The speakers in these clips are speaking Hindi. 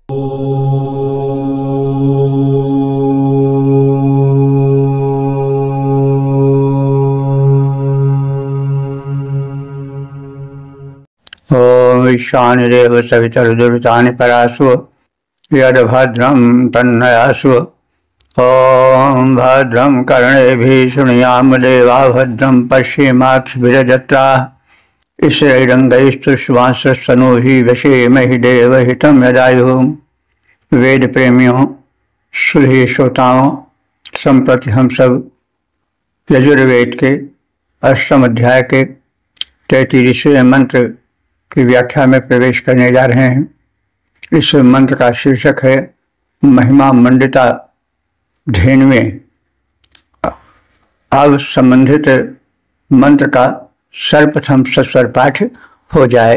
ओम ईशानिदेव सवितर्दुरितानि परासु यद्भद्रं तन्नयासु। ओम भद्रं कर्णेभिः शृणुयाम देवा भद्रं पश्येमाक्षभिर्यजत्राः स्थिरैरङ्गैस्तुष्वांसस्तनूभिः व्यसेमहि देवहितं यदायुः। वेद प्रेमियों, सुधी श्रोताओं, संप्रति हम सब यजुर्वेद के अष्टम अध्याय के 33वें मंत्र की व्याख्या में प्रवेश करने जा रहे हैं। इस मंत्र का शीर्षक है महिमा मंडिता धेन्वे। अब संबंधित मंत्र का सर्वप्रथम सस्वर पाठ हो जाए।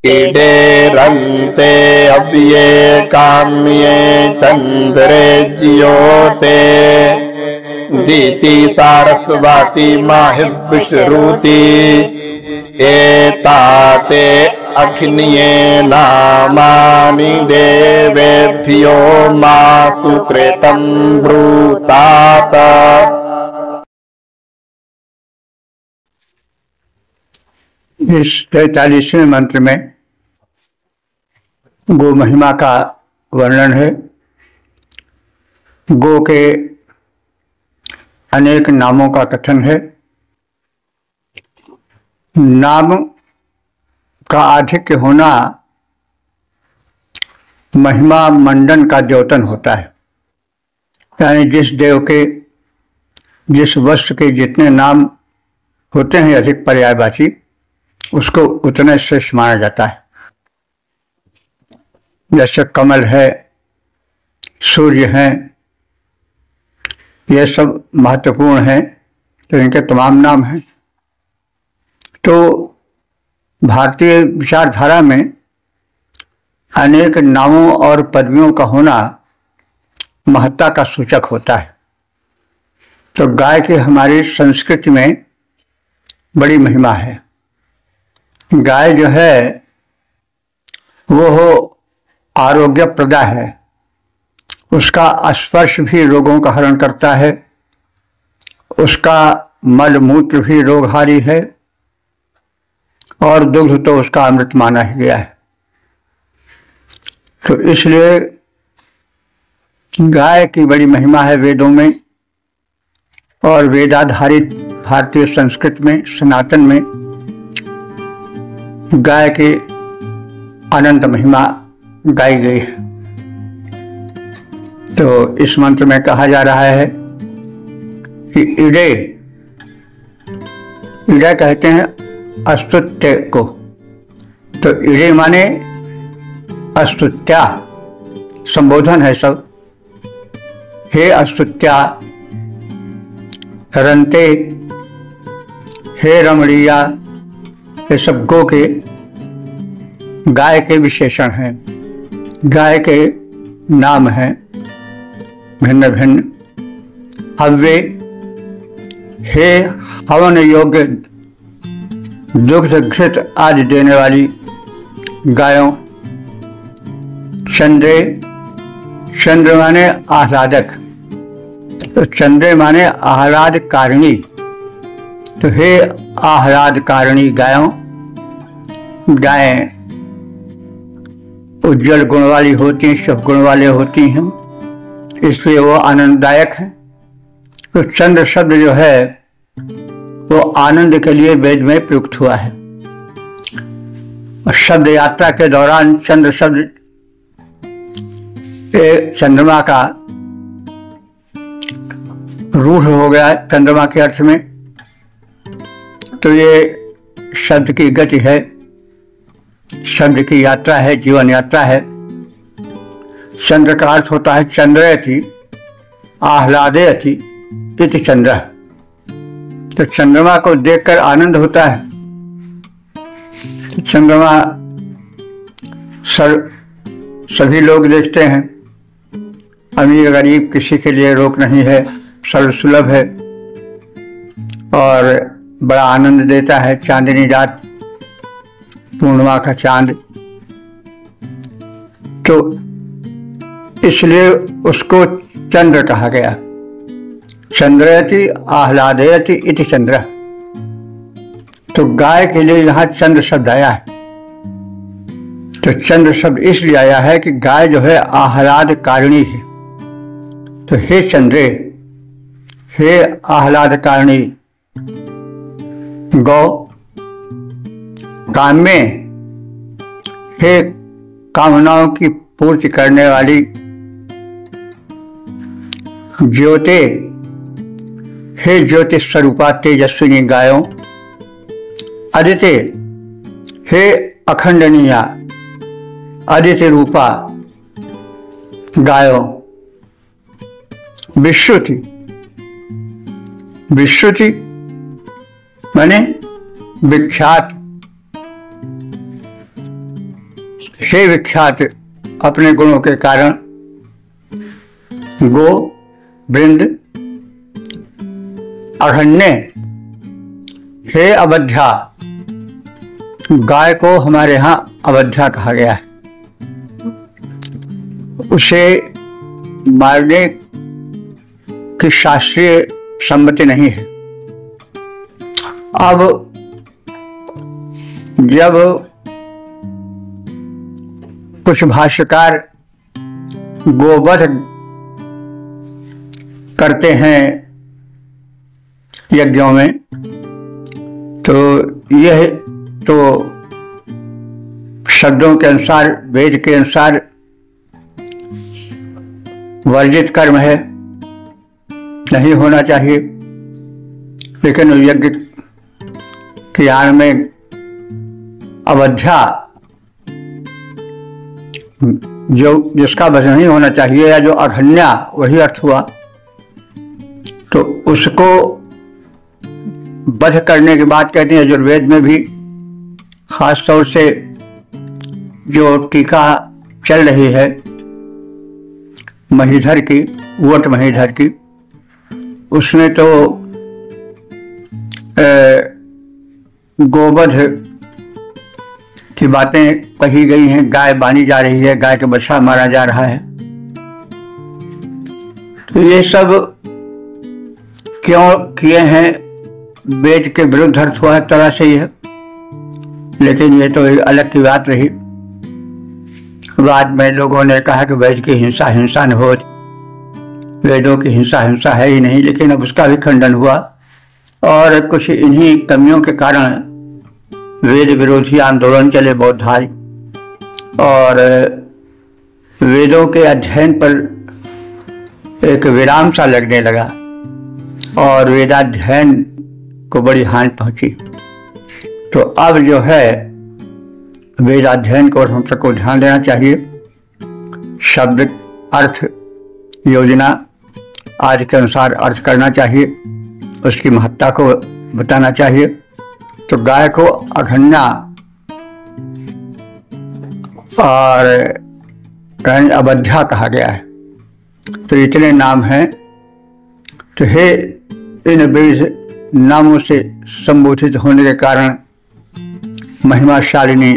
ईडेरन्ते अव्ये काम्ये चन्द्रे ज्योते दीति सारस्वती माहिर्विश्रुति एताते अग्नये नामानि देवेभ्यो मा सुकृतं ब्रूतात। इस 43वें मंत्र में गो महिमा का वर्णन है। गो के अनेक नामों का कथन है। नाम का आधिक्य होना महिमा मंडन का द्योतन होता है। यानी जिस देव के, जिस वस्तु के जितने नाम होते हैं अधिक पर्यायवाची, उसको उतने श्रेष्ठ माना जाता है। जैसे कमल है, सूर्य हैं, ये सब महत्वपूर्ण हैं, तो इनके तमाम नाम हैं। तो भारतीय विचारधारा में अनेक नामों और पदवियों का होना महत्ता का सूचक होता है। तो गाय की हमारी संस्कृति में बड़ी महिमा है। गाय जो है वो आरोग्य प्रदा है। उसका स्पर्श भी रोगों का हरण करता है। उसका मल मूत्र भी रोगहारी है और दुग्ध तो उसका अमृत माना ही गया है। तो इसलिए गाय की बड़ी महिमा है वेदों में और वेदाधारित भारतीय संस्कृति में, सनातन में गाय की अनंत महिमा गाई गई है। तो इस मंत्र में कहा जा रहा है कि ईडे, ईडे कहते हैं अस्तुत्य को। तो ईडे माने अस्तुत्या, संबोधन है सब। हे अस्तुत्या, रंते, हे रमणीया, ये सब गो के, गाय के विशेषण हैं, गाय के नाम हैं भिन्न भिन्न। हव्ये, हे हवन योग्य दुग्ध घृत आदि देने वाली गायों। चंद्रे, चंद्र माने आह्लादक, तो चंद्रे माने आह्लाद कारिणी। तो हे आह्लाद कारिणी गायों। गायें उज्जवल गुण वाली होती हैं, शुभ गुण वाले होती हैं, इसलिए वो आनंददायक है। तो चंद्र शब्द जो है वो आनंद के लिए वेद में प्रयुक्त हुआ है। शब्द यात्रा के दौरान चंद्र शब्द चंद्रमा का रूढ़ हो गया चंद्रमा के अर्थ में। तो ये शब्द की गति है, शब्द की यात्रा है, जीवन यात्रा है। चंद्र का अर्थ होता है चंद्रयति आह्लादयति इति चंद्र। तो चंद्रमा को देखकर आनंद होता है। चंद्रमा सभी लोग देखते हैं, अमीर गरीब किसी के लिए रोक नहीं है, सर्वसुलभ है। और बड़ा आनंद देता है। चांदनी रात, पूर्णिमा का चांद, तो इसलिए उसको चंद्र कहा गया। चंद्रयति आह्लादयति इति चंद्र। तो गाय के लिए यहां चंद्र शब्द आया है। तो चंद्र शब्द इसलिए आया है कि गाय जो है आह्लाद कारिणी है। तो हे चंद्रे, हे आह्लाद कारिणी गौ, काम्य, हे कामनाओं की पूर्ति करने वाली ज्योति, हे ज्योति स्वरूपा तेजस्विनी गायों, अदिति, हे अखंडनीया अदिति रूपा गायों, विश्रुति, विश्रुति माने विख्यात, हे विख्यात अपने गुणों के कारण गो वृंद, अघन्य, हे अवध्या, गाय को हमारे यहां अवध्या कहा गया है। उसे मारने की शास्त्रीय सम्मति नहीं है। अब जब कुछ भाष्यकार गोवध करते हैं यज्ञों में, तो यह तो शब्दों के अनुसार, वेद के अनुसार वर्जित कर्म है, नहीं होना चाहिए। लेकिन यज्ञ के यान में अवध्या जो जिसका वध नहीं होना चाहिए या जो अघन्या, वही अर्थ हुआ। तो उसको वध करने की बात कहते हैं यजुर्वेद में भी। खास तौर से जो टीका चल रही है महीधर की, वट महीधर की, उसमें तो गोवध की बातें कही गई हैं। गाय बानी जा रही है, गाय के बछड़ा मारा जा रहा है। तो ये सब क्यों किए हैं? वेद के विरुद्ध अर्थ हुआ है तरह से यह, लेकिन ये तो एक अलग की बात रही। बाद में लोगों ने कहा कि वेद की हिंसा हिंसा न हो, वेदों की हिंसा हिंसा है ही नहीं। लेकिन अब उसका भी खंडन हुआ और कुछ इन्हीं कमियों के कारण वेद विरोधी आंदोलन चले बौद्धाई, और वेदों के अध्ययन पर एक विराम सा लगने लगा और वेदाध्ययन को बड़ी हानि पहुंची। तो अब जो है वेदाध्ययन को हम सबको ध्यान देना चाहिए। शब्द, अर्थ, योजना आदि के अनुसार अर्थ करना चाहिए, उसकी महत्ता को बताना चाहिए। तो गाय को अघन्या और अवध्या कहा गया है। तो इतने नाम हैं। तो हे इन बीज नामों से संबोधित होने के कारण महिमाशालिनी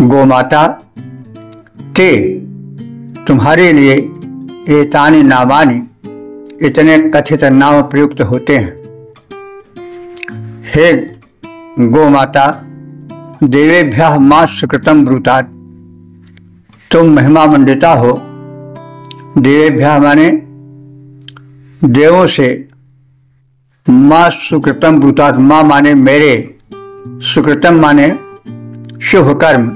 गोमाता, ते तुम्हारे लिए एतानि नामानि, इतने कथित नाम प्रयुक्त होते हैं। हे गोमाता, देवेभ्यः मा सुकृतम ब्रूतात्, तुम महिमा मंडिता हो। देवेभ्यः माने देवों से, मा सुकृतम ब्रूतात्, मा माने मेरे, सुकृतम माने शुभ कर्म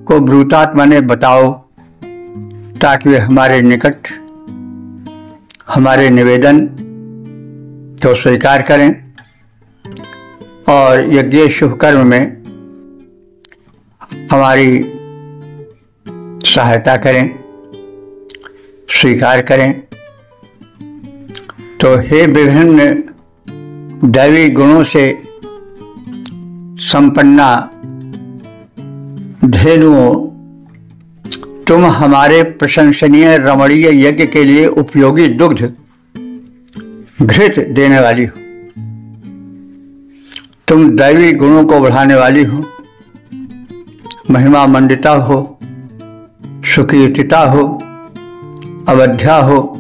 को, ब्रूतात् माने बताओ, ताकि वे हमारे निकट हमारे निवेदन को स्वीकार करें और यज्ञ शुभ कर्म में हमारी सहायता करें, स्वीकार करें। तो हे विभिन्न दैवी गुणों से संपन्ना धेनुओं, तुम हमारे प्रशंसनीय रमणीय यज्ञ के लिए उपयोगी दुग्ध घृत देने वाली हो। तुम दैवी गुणों को बढ़ाने वाली हो, महिमा मंडिता हो, सुकीर्तिता हो, अवध्या हो,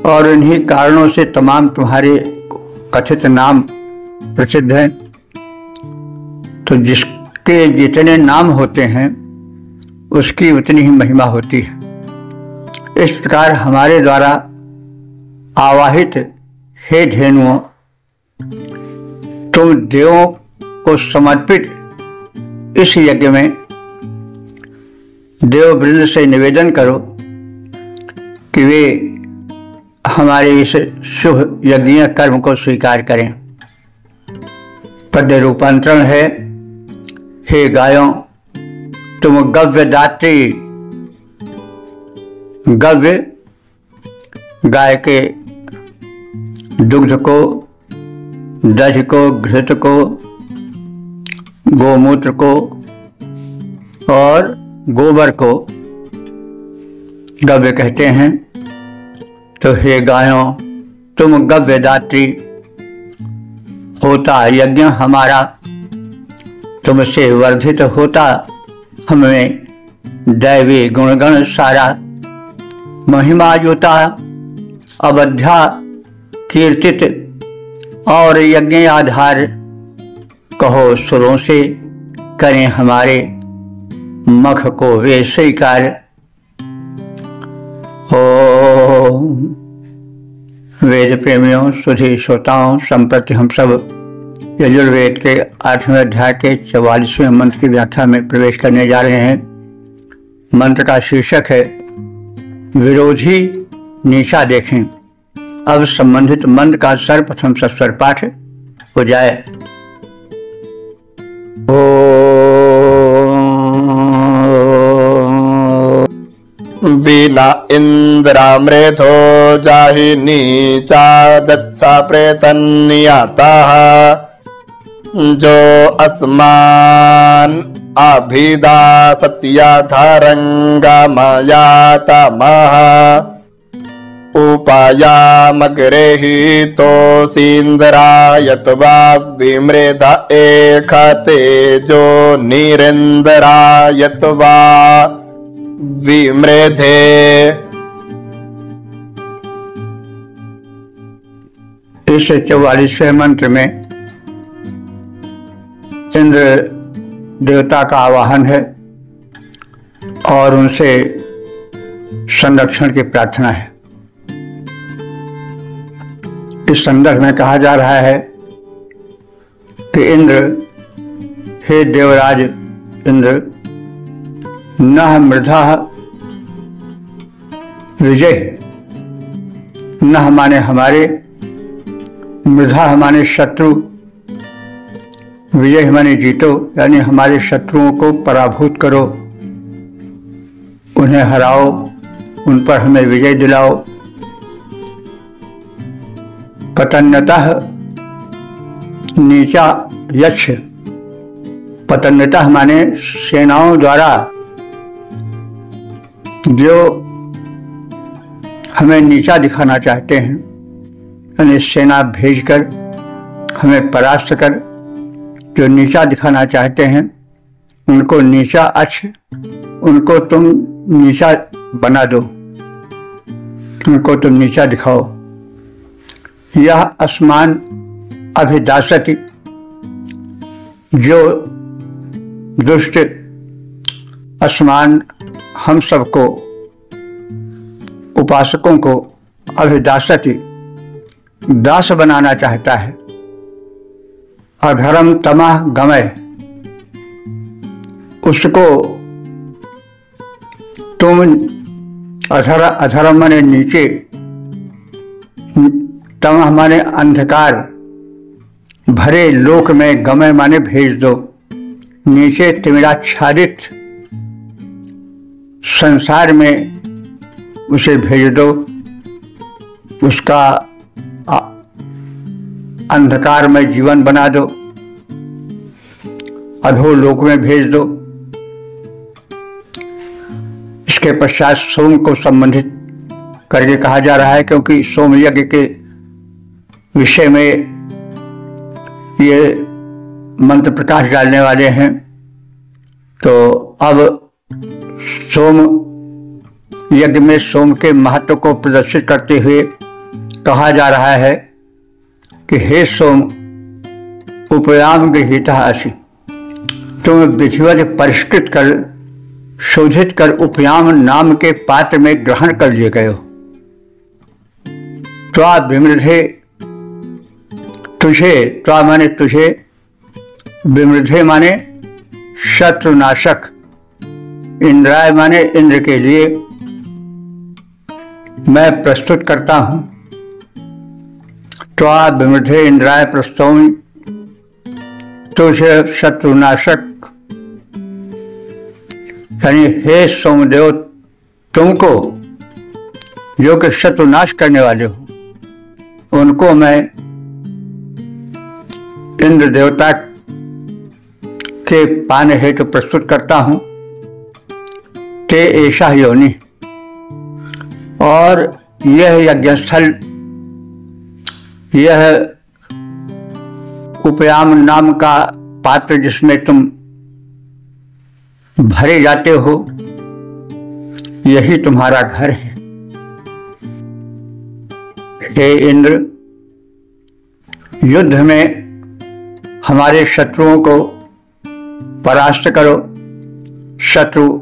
और इन्हीं कारणों से तमाम तुम्हारे कथित नाम प्रसिद्ध हैं। तो जिसके जितने नाम होते हैं उसकी उतनी ही महिमा होती है। इस प्रकार हमारे द्वारा आवाहित हे धेनुओं, तुम देवों को समर्पित इस यज्ञ में देववृंद से निवेदन करो कि वे हमारे इस शुभ यज्ञीय कर्म को स्वीकार करें। पद्य रूपांतरण है, हे गायों, तुम गव्य दात्री, गव्य गाय के दुग्ध को, दही को, घृत को, गोमूत्र को और गोबर को गव्य कहते हैं। तो हे गायों, तुम गव्य दात्री, होता यज्ञ हमारा तुमसे वर्धित होता, हमें दैवी गुणगण सारा, महिमा युता अवध्या कीर्तित, और यज्ञ आधार कहो सुरों से, करें हमारे मख को वे स्वीकार। ओम। वेद प्रेमियों, सुधी श्रोताओं, संप्रति हम सब यजुर्वेद के 8वें अध्याय के 44वें मंत्र की व्याख्या में प्रवेश करने जा रहे हैं। मंत्र का शीर्षक है विरोधी नीचा देखें। अब संबंधित मंत्र का सर्वप्रथम सस्वर पाठ हो जाए। वीना इंद्रामृथो जाहि नीचा जत्सा प्रेतन्नियाताः, जो अस्मान अभिदा सत्या धारंगमयातमः, उपायामग्रे हि तोऽसीन्द्रायत्वा विमृध एखते जो नीरेन्द्रायत्वा विमृधे। इस 44वें मंत्र में इंद्र देवता का आवाहन है और उनसे संरक्षण की प्रार्थना है। इस संदर्भ में कहा जा रहा है कि इंद्र, हे देवराज इंद्र, नः मृधा विजय, नः माने हमारे, मृधा हमारे शत्रु, विजय माने जीतो, यानी हमारे शत्रुओं को पराभूत करो, उन्हें हराओ, उन पर हमें विजय दिलाओ। पतन्नतः नीचा यक्ष, पतन्नतः माने सेनाओं द्वारा जो हमें नीचा दिखाना चाहते हैं, यानी सेना भेजकर हमें परास्त कर जो नीचा दिखाना चाहते हैं, उनको नीचा अच्छ, उनको तुम नीचा बना दो, उनको तुम नीचा दिखाओ। यह अस्मान अभिदासति, जो दुष्ट अस्मान हम सबको, उपासकों को, अभिदासति दास बनाना चाहता है। अधर्म तमः गमय, उसको तुम अधर्म माने नीचे, तमः माने अंधकार भरे लोक में, गमय माने भेज दो, नीचे तिमिराच्छादित संसार में उसे भेज दो, उसका अंधकार में जीवन बना दो, अधोलोक में भेज दो। इसके पश्चात सोम को संबंधित करके कहा जा रहा है, क्योंकि सोम यज्ञ के विषय में ये मंत्र प्रकाश डालने वाले हैं। तो अब सोम यज्ञ में सोम के महत्व को प्रदर्शित करते हुए कहा जा रहा है कि हे सोम, उपयाम गृहीता असि, तुम विधिवत परिष्कृत कर शोधित कर उपयाम नाम के पात्र में ग्रहण कर लिए गए हो। त्वा विमृधे, तुझे, त्वा माने तुझे, विमृधे माने शत्रुनाशक, इंद्राय माने इंद्र के लिए मैं प्रस्तुत करता हूं। त्वा विमृधे इंद्राय प्रस्तौमि, तुझे शत्रुनाशक, यानी हे सोमदेव, तुमको जो कि शत्रुनाश करने वाले हो, उनको मैं इंद्र देवता के पाने हेतु प्रस्तुत करता हूं। ते ऐसा योनि, और यह यज्ञस्थल, यह उपयाम नाम का पात्र जिसमें तुम भरे जाते हो, यही तुम्हारा घर है। हे इंद्र, युद्ध में हमारे शत्रुओं को परास्त करो। शत्रु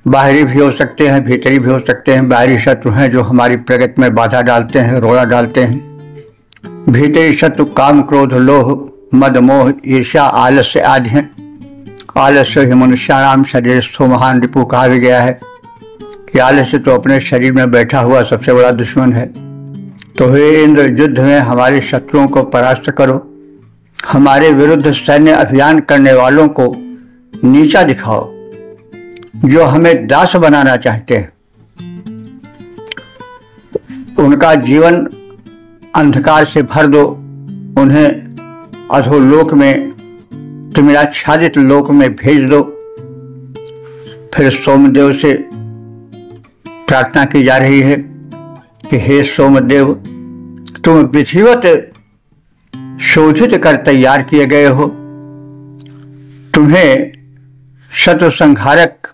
बाहरी भी हो सकते हैं, भीतरी भी हो सकते हैं। बाहरी शत्रु हैं जो हमारी प्रगति में बाधा डालते हैं, रोड़ा डालते हैं। भीतरी शत्रु काम, क्रोध, लोभ, मद, मोह, ईर्ष्या, आलस्य आदि हैं। आलस्य ही मनुष्याणाम शरीर स्थो महान रिपु, कहा भी गया है कि आलस्य तो अपने शरीर में बैठा हुआ सबसे बड़ा दुश्मन है। तो हे इंद्र, युद्ध में हमारे शत्रुओं को परास्त करो। हमारे विरुद्ध सैन्य अभियान करने वालों को नीचा दिखाओ, जो हमें दास बनाना चाहते हैं। उनका जीवन अंधकार से भर दो, उन्हें अधोलोक में, तिमिराच्छादित लोक में भेज दो। फिर सोमदेव से प्रार्थना की जा रही है कि हे सोमदेव, तुम विधिवत शोधित कर तैयार किए गए हो। तुम्हें शत्रु संहारक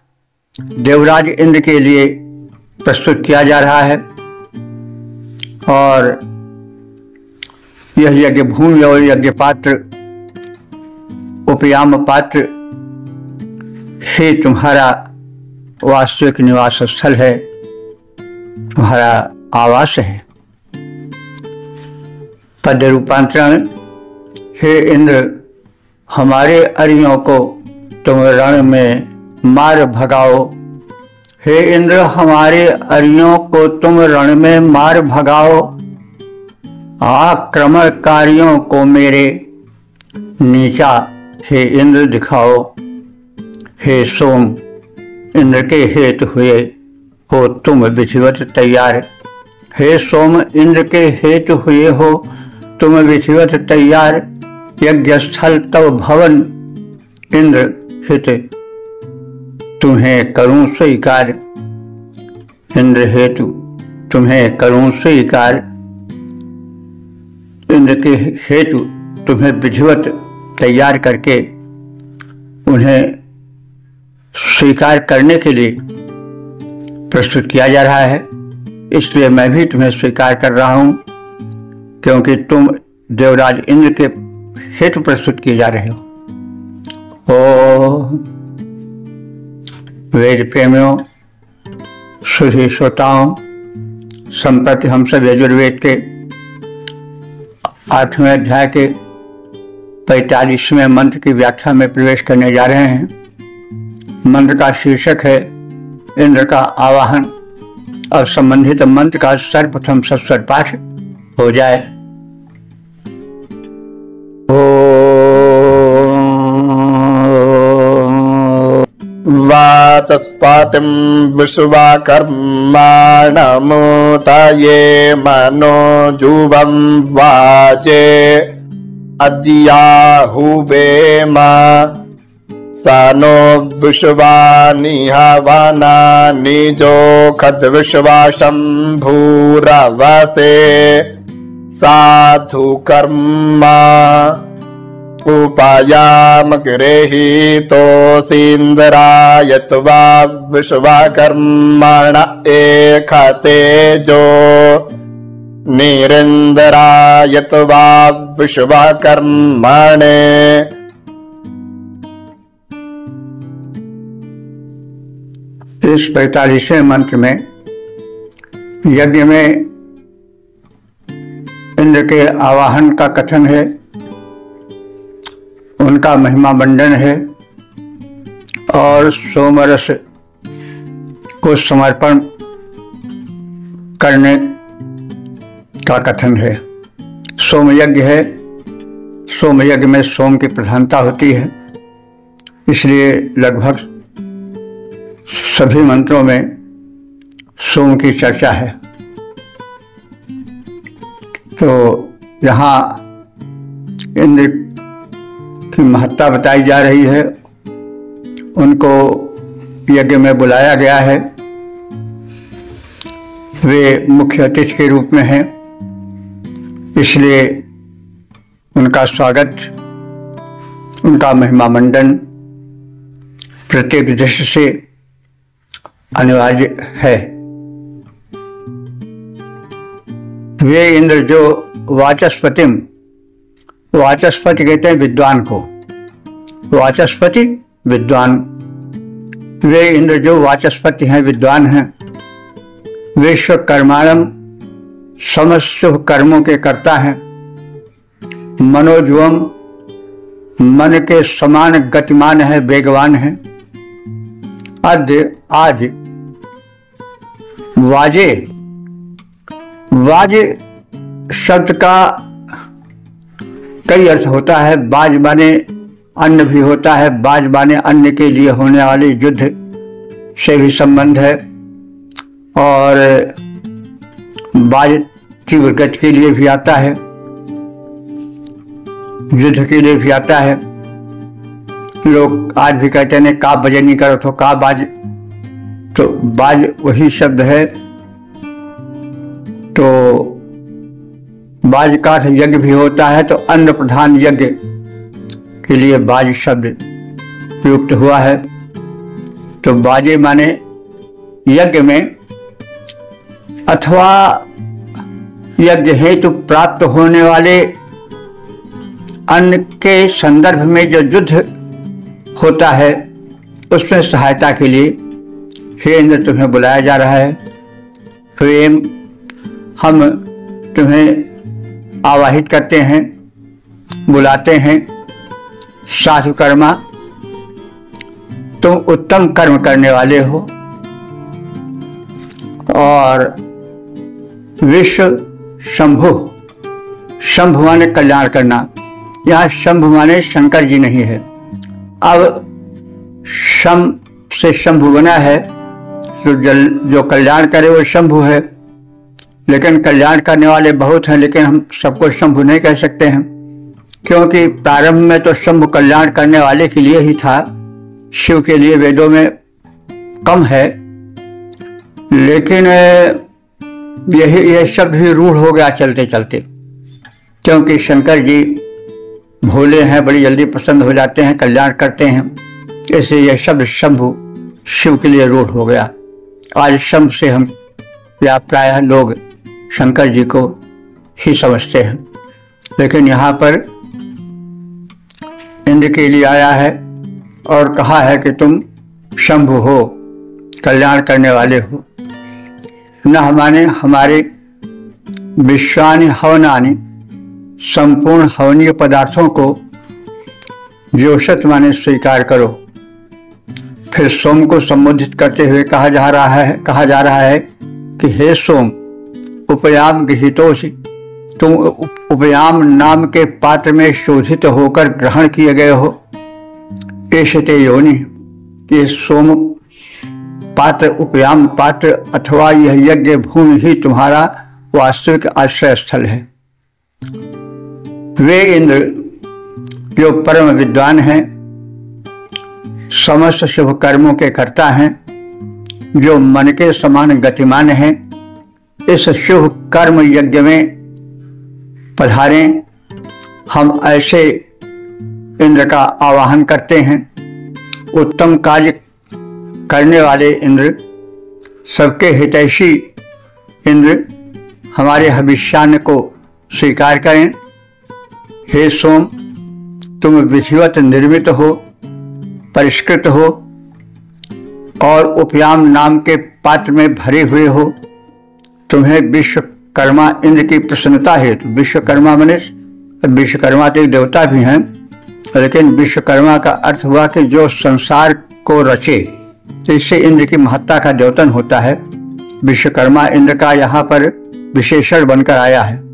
देवराज इंद्र के लिए प्रस्तुत किया जा रहा है, और यह यज्ञ भूमि और यज्ञ पात्र, उपयाम पात्र ही तुम्हारा वास्तविक निवास स्थल है, तुम्हारा आवास है। पद्य रूपांतरण, हे इंद्र, हमारे अरियों को तुम रण में मार भगाओ। हे इंद्र, हमारे अरियों को तुम रण में मार भगाओ। आक्रमणकारियों को मेरे नीचा हे इंद्र दिखाओ। हे सोम, इंद्र के हेतु हुए हो तुम विधिवत तैयार। हे सोम, इंद्र के हेतु हुए हो तुम विधिवत तैयार। यज्ञ स्थल तव भवन, इंद्र हित तुम्हें करूं स्वीकार। इंद्र हेतु तुम्हें करूं स्वीकार। इंद्र के हेतु तुम्हें विधिवत तैयार करके उन्हें स्वीकार करने के लिए प्रस्तुत किया जा रहा है। इसलिए मैं भी तुम्हें स्वीकार कर रहा हूं, क्योंकि तुम देवराज इंद्र के हेतु प्रस्तुत किए जा रहे हो। ओ वेद प्रेमियों, सुधी श्रोताओं, संप्रति हम सब यजुर्वेद के 8वें अध्याय के 45वें मंत्र की व्याख्या में प्रवेश करने जा रहे हैं। मंत्र का शीर्षक है इंद्र का आवाहन, और संबंधित मंत्र का सर्वप्रथम सस्वर पाठ हो जाए। वाचस्पातिं विश्वकर्माणमुतये मनोजुवं वाजे अद्याहुवेम सानो विश्वानि हवनानि जोखद विश्वाशंभूरवसे साधु कर्मा। उपायाम गृहीतोऽसीन्द्राय त्वा विश्वकर्मण एकतेजो निरिन्द्राय त्वा विश्वकर्मणे। इस 45वें मंत्र में यज्ञ में इंद्र के आवाहन का कथन है, उनका महिमा मंडन है और सोमरस को समर्पण करने का कथन है। सोम यज्ञ है, सोम यज्ञ में सोम की प्रधानता होती है, इसलिए लगभग सभी मंत्रों में सोम की चर्चा है। तो यहाँ इंद्र की महत्ता बताई जा रही है, उनको यज्ञ में बुलाया गया है, वे मुख्य अतिथि के रूप में हैं, इसलिए उनका स्वागत, उनका महिमा मंडन प्रत्येक दृष्टि से अनिवार्य है। वे इंद्र जो वाचस्पतिम, वाचस्पति कहते हैं विद्वान को, वाचस्पति विद्वान, वे इंद्र जो वाचस्पति हैं, विद्वान हैं, विश्वकर्माणम समस्त शुभ कर्मों के कर्ता हैं, मनोजवम मन के समान गतिमान है, वेगवान है। अद्य आज वाजे, वाज शब्द का कई अर्थ होता है। बाज माने अन्न भी होता है, बाज माने अन्न के लिए होने वाले युद्ध से भी संबंध है, और बाज तीव्र गति के लिए भी आता है, युद्ध के लिए भी आता है। लोग आज भी कहते हैं का बजे नहीं करो तो का बाज, तो बाज वही शब्द है। तो बाज का अर्थ यज्ञ भी होता है, तो अन्न प्रधान यज्ञ के लिए बाज शब्द प्रयुक्त हुआ है। तो बाजे माने यज्ञ में अथवा यज्ञ हेतु प्राप्त होने वाले अन्न के संदर्भ में जो युद्ध होता है उसमें सहायता के लिए हे इंद्र तुम्हें बुलाया जा रहा है। स्वयं हम तुम्हें आवाहित करते हैं, बुलाते हैं। साधु कर्मा, तुम उत्तम कर्म करने वाले हो, और विश्व शंभु, शंभु माने कल्याण करना, यहाँ शंभु माने शंकर जी नहीं है। अब शम से शंभु बना है, तो जो कल्याण करे वो शंभु है, लेकिन कल्याण करने वाले बहुत हैं, लेकिन हम सबको शंभु नहीं कह सकते हैं, क्योंकि प्रारंभ में तो शंभु कल्याण करने वाले के लिए ही था, शिव के लिए वेदों में कम है। लेकिन यह शब्द भी रूढ़ हो गया चलते चलते, क्योंकि शंकर जी भोले हैं, बड़ी जल्दी पसंद हो जाते हैं, कल्याण करते हैं, इसलिए यह शब्द शंभु शिव के लिए रूढ़ हो गया। आज शंभ से हम या प्रायः लोग शंकर जी को ही समझते हैं, लेकिन यहाँ पर इंद्र के लिए आया है और कहा है कि तुम शंभु हो, कल्याण करने वाले हो। न माने हमारे विश्वानि हवनानि, संपूर्ण हवनीय पदार्थों को जोशत माने स्वीकार करो। फिर सोम को संबोधित करते हुए कहा जा रहा है कि हे सोम, उपयाम गृहीतोसि, तुम उपयाम नाम के पात्र में शोधित होकर ग्रहण किए गए हो। एषते योनि, ये सोम पात्र, उपयाम पात्र अथवा यह यज्ञ भूमि ही तुम्हारा वास्तविक आश्रय स्थल है। वे इंद्र जो परम विद्वान हैं, समस्त शुभ कर्मों के कर्ता हैं, जो मन के समान गतिमान हैं, इस शुभ कर्म यज्ञ में पधारें। हम ऐसे इंद्र का आवाहन करते हैं। उत्तम कार्य करने वाले इंद्र, सबके हितैषी इंद्र, हमारे हविष्यान्न को स्वीकार करें। हे सोम, तुम विधिवत निर्मित हो, परिष्कृत हो और उपयाम नाम के पात्र में भरे हुए हो। तुम्हें विश्वकर्मा इंद्र की प्रसन्नता हेतु, विश्वकर्मा मने विश्वकर्मा तो एक देवता भी हैं, लेकिन विश्वकर्मा का अर्थ हुआ कि जो संसार को रचे, तो इससे इंद्र की महत्ता का द्योतन होता है। विश्वकर्मा इंद्र का यहाँ पर विशेषण बनकर आया है।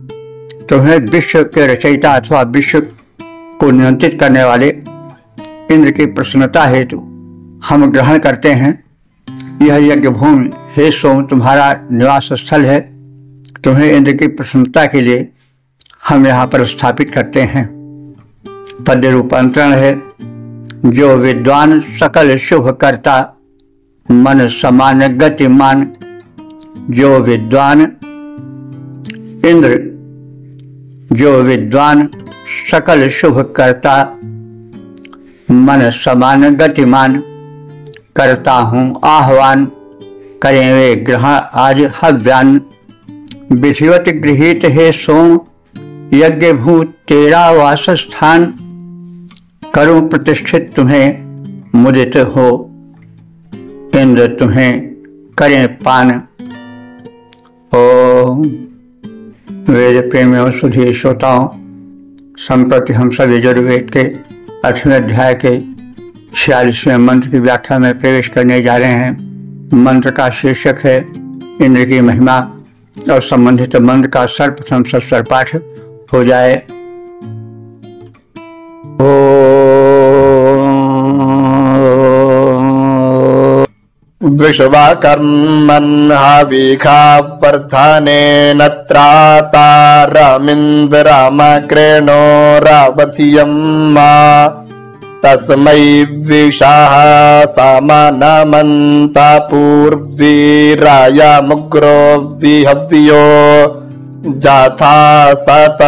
तुम्हें विश्व के रचयिता अथवा विश्व को नियंत्रित करने वाले इंद्र की प्रसन्नता हेतु हम ग्रहण करते हैं। यह यज्ञ भूमि हे सोम तुम्हारा निवास स्थल है। तुम्हें इंद्र की प्रसन्नता के लिए हम यहाँ पर स्थापित करते हैं। पद्य रूपांतरण है। जो विद्वान सकल शुभ करता, मन समान गतिमान। जो विद्वान इंद्र, जो विद्वान सकल शुभ करता, मन समान गतिमान। करता हूँ आह्वान, करें वे ग्रहण आज हव्यान। विधिवत गृहीत है सोम, यज्ञ भू तेरा वास स्थान। करूं प्रतिष्ठित तुम्हें मुदित हो, इंद्र तुम्हें करें पान। ओम। वेद प्रेमियों, सुधी श्रोताओं, संप्रति हम सब यजुर्वेद के 8वें अध्याय के 46वें मंत्र की व्याख्या में प्रवेश करने जा रहे हैं। मंत्र का शीर्षक है इंद्र की महिमा और संबंधित मंत्र का सर्वप्रथम सस्वर पाठ हो जाए। विश्वकर्मन् हविखा वर्धनेन त्रातारमिन्द्रमकृणो रवथियं मा। तस्मै विशाः समानमन्ता पूर्वीरायमुग्रो विहव्यो जाथा सत।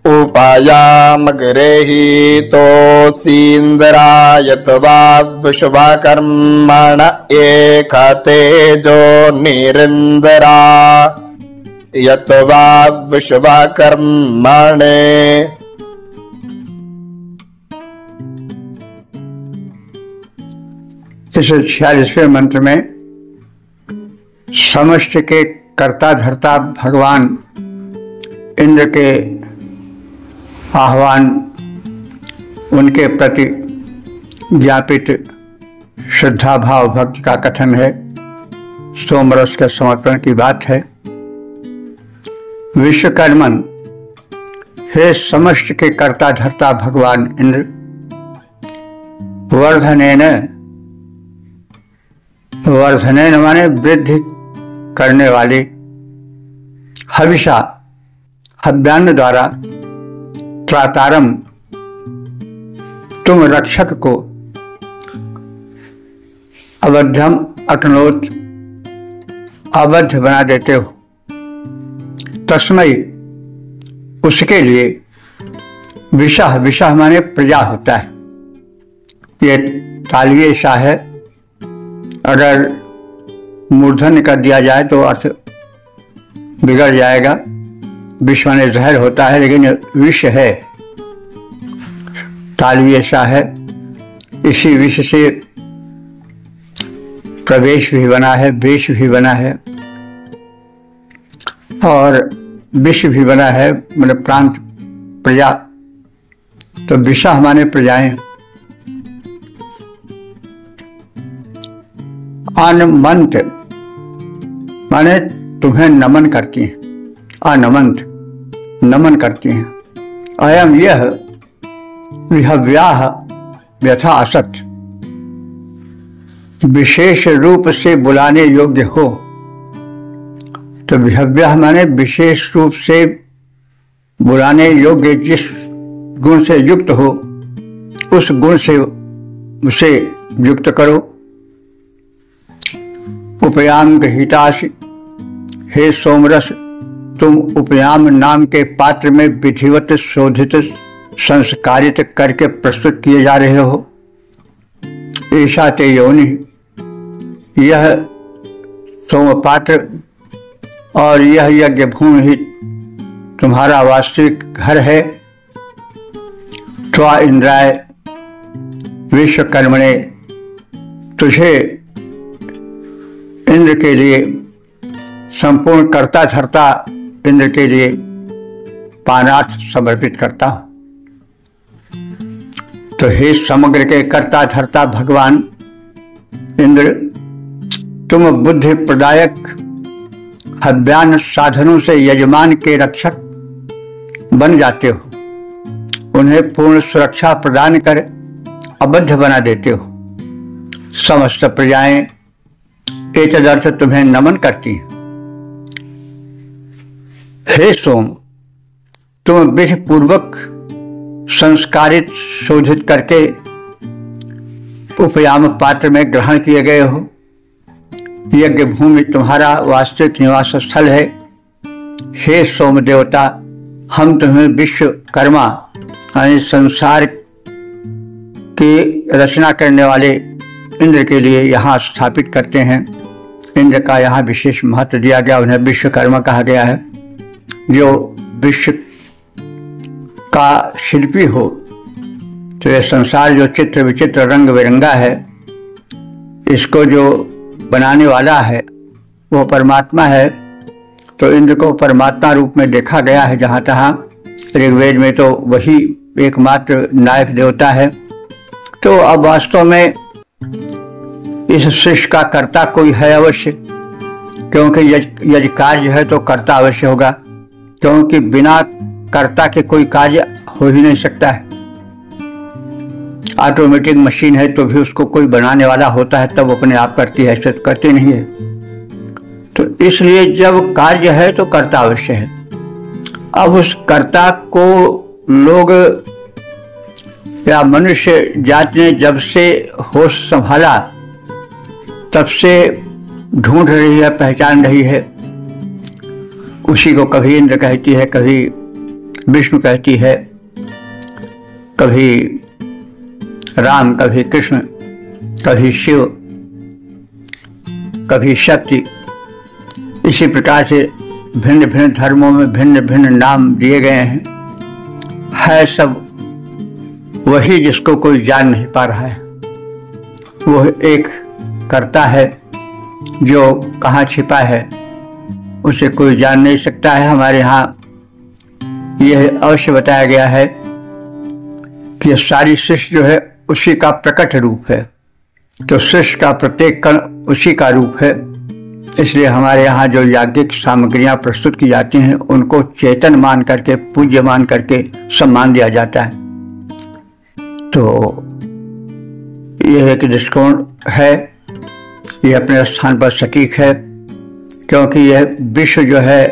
उपायामग्रेहि तोऽसीन्द्रायत्वा विश्वकर्मण एक तेजो निरिन्द्रा। यत्वा विश्वकर्मणे। इस 46वें मंत्र में समष्टि के कर्ता धर्ता भगवान इंद्र के आह्वान, उनके प्रति ज्ञापित श्रद्धा भाव भक्ति का कथन है। सोमरस के समर्पण की बात है। विश्वकर्मन, हे समष्टि के कर्ता धर्ता भगवान इंद्र, वर्धनेन, वर्धनेन माने वृद्धि करने वाले, हविषा हव्यान्न द्वारा, त्रातारम तुम रक्षक को, अबद्धम अकनोत अबद्ध बना देते हो। तस्मय उसके लिए, विशाह, विशाह माने प्रजा होता है। ये तालवीय शाह है। अगर मूर्धन्य कर दिया जाए तो अर्थ बिगड़ जाएगा। विश्व माने जहर होता है, लेकिन विष है, तालवीय शाह है। इसी विष से प्रवेश भी बना है, वेश भी बना है और विश्व भी बना है, मतलब प्रांत, प्रजा। तो विशाह माने प्रजाएं। अनमंत माने तुम्हें नमन करती हैं। अनमंत नमन करती हैं। अयम यह विहव्याह व्यथा असत, विशेष रूप से बुलाने योग्य हो। तो विहव्याह माने विशेष रूप से बुलाने योग्य, जिस गुण से युक्त हो उस गुण से उसे युक्त करो। उपयाम गृहीतासि, हे सोमरस, तुम उपयाम नाम के पात्र में विधिवत शोधित संस्कारित करके प्रस्तुत किए जा रहे हो। ऐसा ते योनि, यह सोमपात्र और यह यज्ञ भूमि ही तुम्हारा वास्तविक घर है। त्वा इंद्राय विश्वकर्मणे, तुझे इंद्र के लिए, संपूर्ण कर्ता धर्ता इंद्र के लिए पानार्थ समर्पित करता हूं। तो हे समग्र के कर्ता धर्ता भगवान इंद्र, तुम बुद्धि प्रदायक हव्यान साधनों से यजमान के रक्षक बन जाते हो, उन्हें पूर्ण सुरक्षा प्रदान कर अबद्ध बना देते हो। समस्त प्रजाएं एतदर्थ तुम्हें नमन करती हैं। हे सोम, तुम विधि पूर्वक संस्कारित शोधित करके उपयाम पात्र में ग्रहण किए गए हो। यज्ञ भूमि तुम्हारा वास्तविक निवास स्थल है। हे सोम देवता, हम तुम्हें विश्वकर्मा यानी संसार की रचना करने वाले इंद्र के लिए यहाँ स्थापित करते हैं। इंद्र का यहाँ विशेष महत्व दिया गया, उन्हें विश्वकर्मा कहा गया है। जो विश्व का शिल्पी हो, तो यह संसार जो चित्र विचित्र रंग बिरंगा है, इसको जो बनाने वाला है वो परमात्मा है। तो इंद्र को परमात्मा रूप में देखा गया है जहाँ तहाँ। ऋग्वेद में तो वही एकमात्र नायक देवता है। तो अब वास्तव में इस सृष्टि का कर्ता कोई है अवश्य, क्योंकि यदि कार्य है तो कर्ता अवश्य होगा, क्योंकि बिना कर्ता के कोई कार्य हो ही नहीं सकता है। ऑटोमेटिक मशीन है तो भी उसको कोई बनाने वाला होता है, तब अपने आप करती है, ऐसे तो करती नहीं है। तो इसलिए जब कार्य है तो कर्ता अवश्य है। अब उस कर्ता को लोग या मनुष्य जाति ने जब से होश संभाला तब से ढूंढ रही है, पहचान रही है। उसी को कभी इंद्र कहती है, कभी विष्णु कहती है, कभी राम, कभी कृष्ण, कभी शिव, कभी शक्ति। इसी प्रकार से भिन्न भिन्न धर्मों में भिन्न भिन्न नाम दिए गए हैं। है सब वही जिसको कोई जान नहीं पा रहा है। वो एक कर्ता है जो कहाँ छिपा है, उसे कोई जान नहीं सकता है। हमारे यहाँ यह अवश्य बताया गया है कि सारी सृष्टि जो है उसी का प्रकट रूप है। तो सृष्टि का प्रत्येक कण उसी का रूप है। इसलिए हमारे यहाँ जो याज्ञिक सामग्रियाँ प्रस्तुत की जाती हैं उनको चेतन मान करके, पूज्य मान करके सम्मान दिया जाता है। तो यह एक दृष्टिकोण है, यह अपने स्थान पर सटीक है, क्योंकि यह विश्व जो है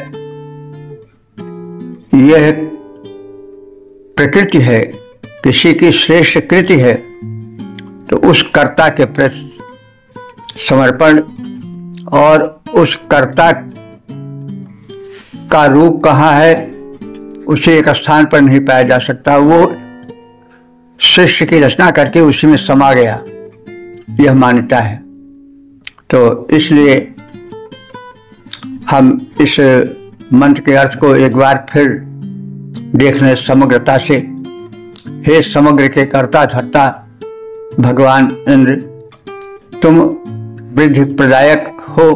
यह प्रकृति है, किसी की श्रेष्ठ कृति है। तो उस कर्ता के प्रति समर्पण और उस कर्ता का रूप कहाँ है, उसे एक स्थान पर नहीं पाया जा सकता। वो सृष्टि की रचना करके उसी में समा गया, यह मान्यता है। तो इसलिए हम इस मंत्र के अर्थ को एक बार फिर देख लें समग्रता से। हे समग्र के कर्ता धर्ता भगवान इंद्र, तुम वृद्धि प्रदायक हो,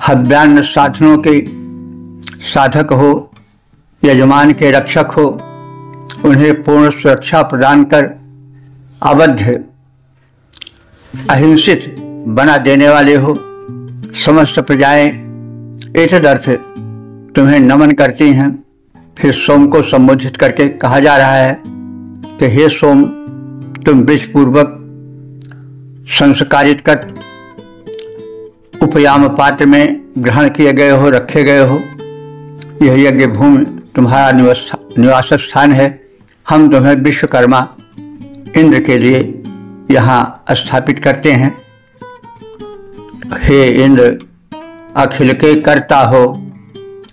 हव्यान्न साधनों के साधक हो, यजमान के रक्षक हो, उन्हें पूर्ण सुरक्षा प्रदान कर अबद्ध अहिंसित बना देने वाले हो। समस्त प्रजाएं एतदर्थ तुम्हें नमन करती हैं। फिर सोम को संबोधित करके कहा जा रहा है कि हे सोम, तुम विधिपूर्वक संस्कारित कर उपयाम पात्र में ग्रहण किए गए हो, रखे गए हो। यह यज्ञ भूमि तुम्हारा निवास स्थान है। हम तुम्हें विश्वकर्मा इंद्र के लिए यहाँ स्थापित करते हैं। हे इंद्र, अखिल के कर्ता हो,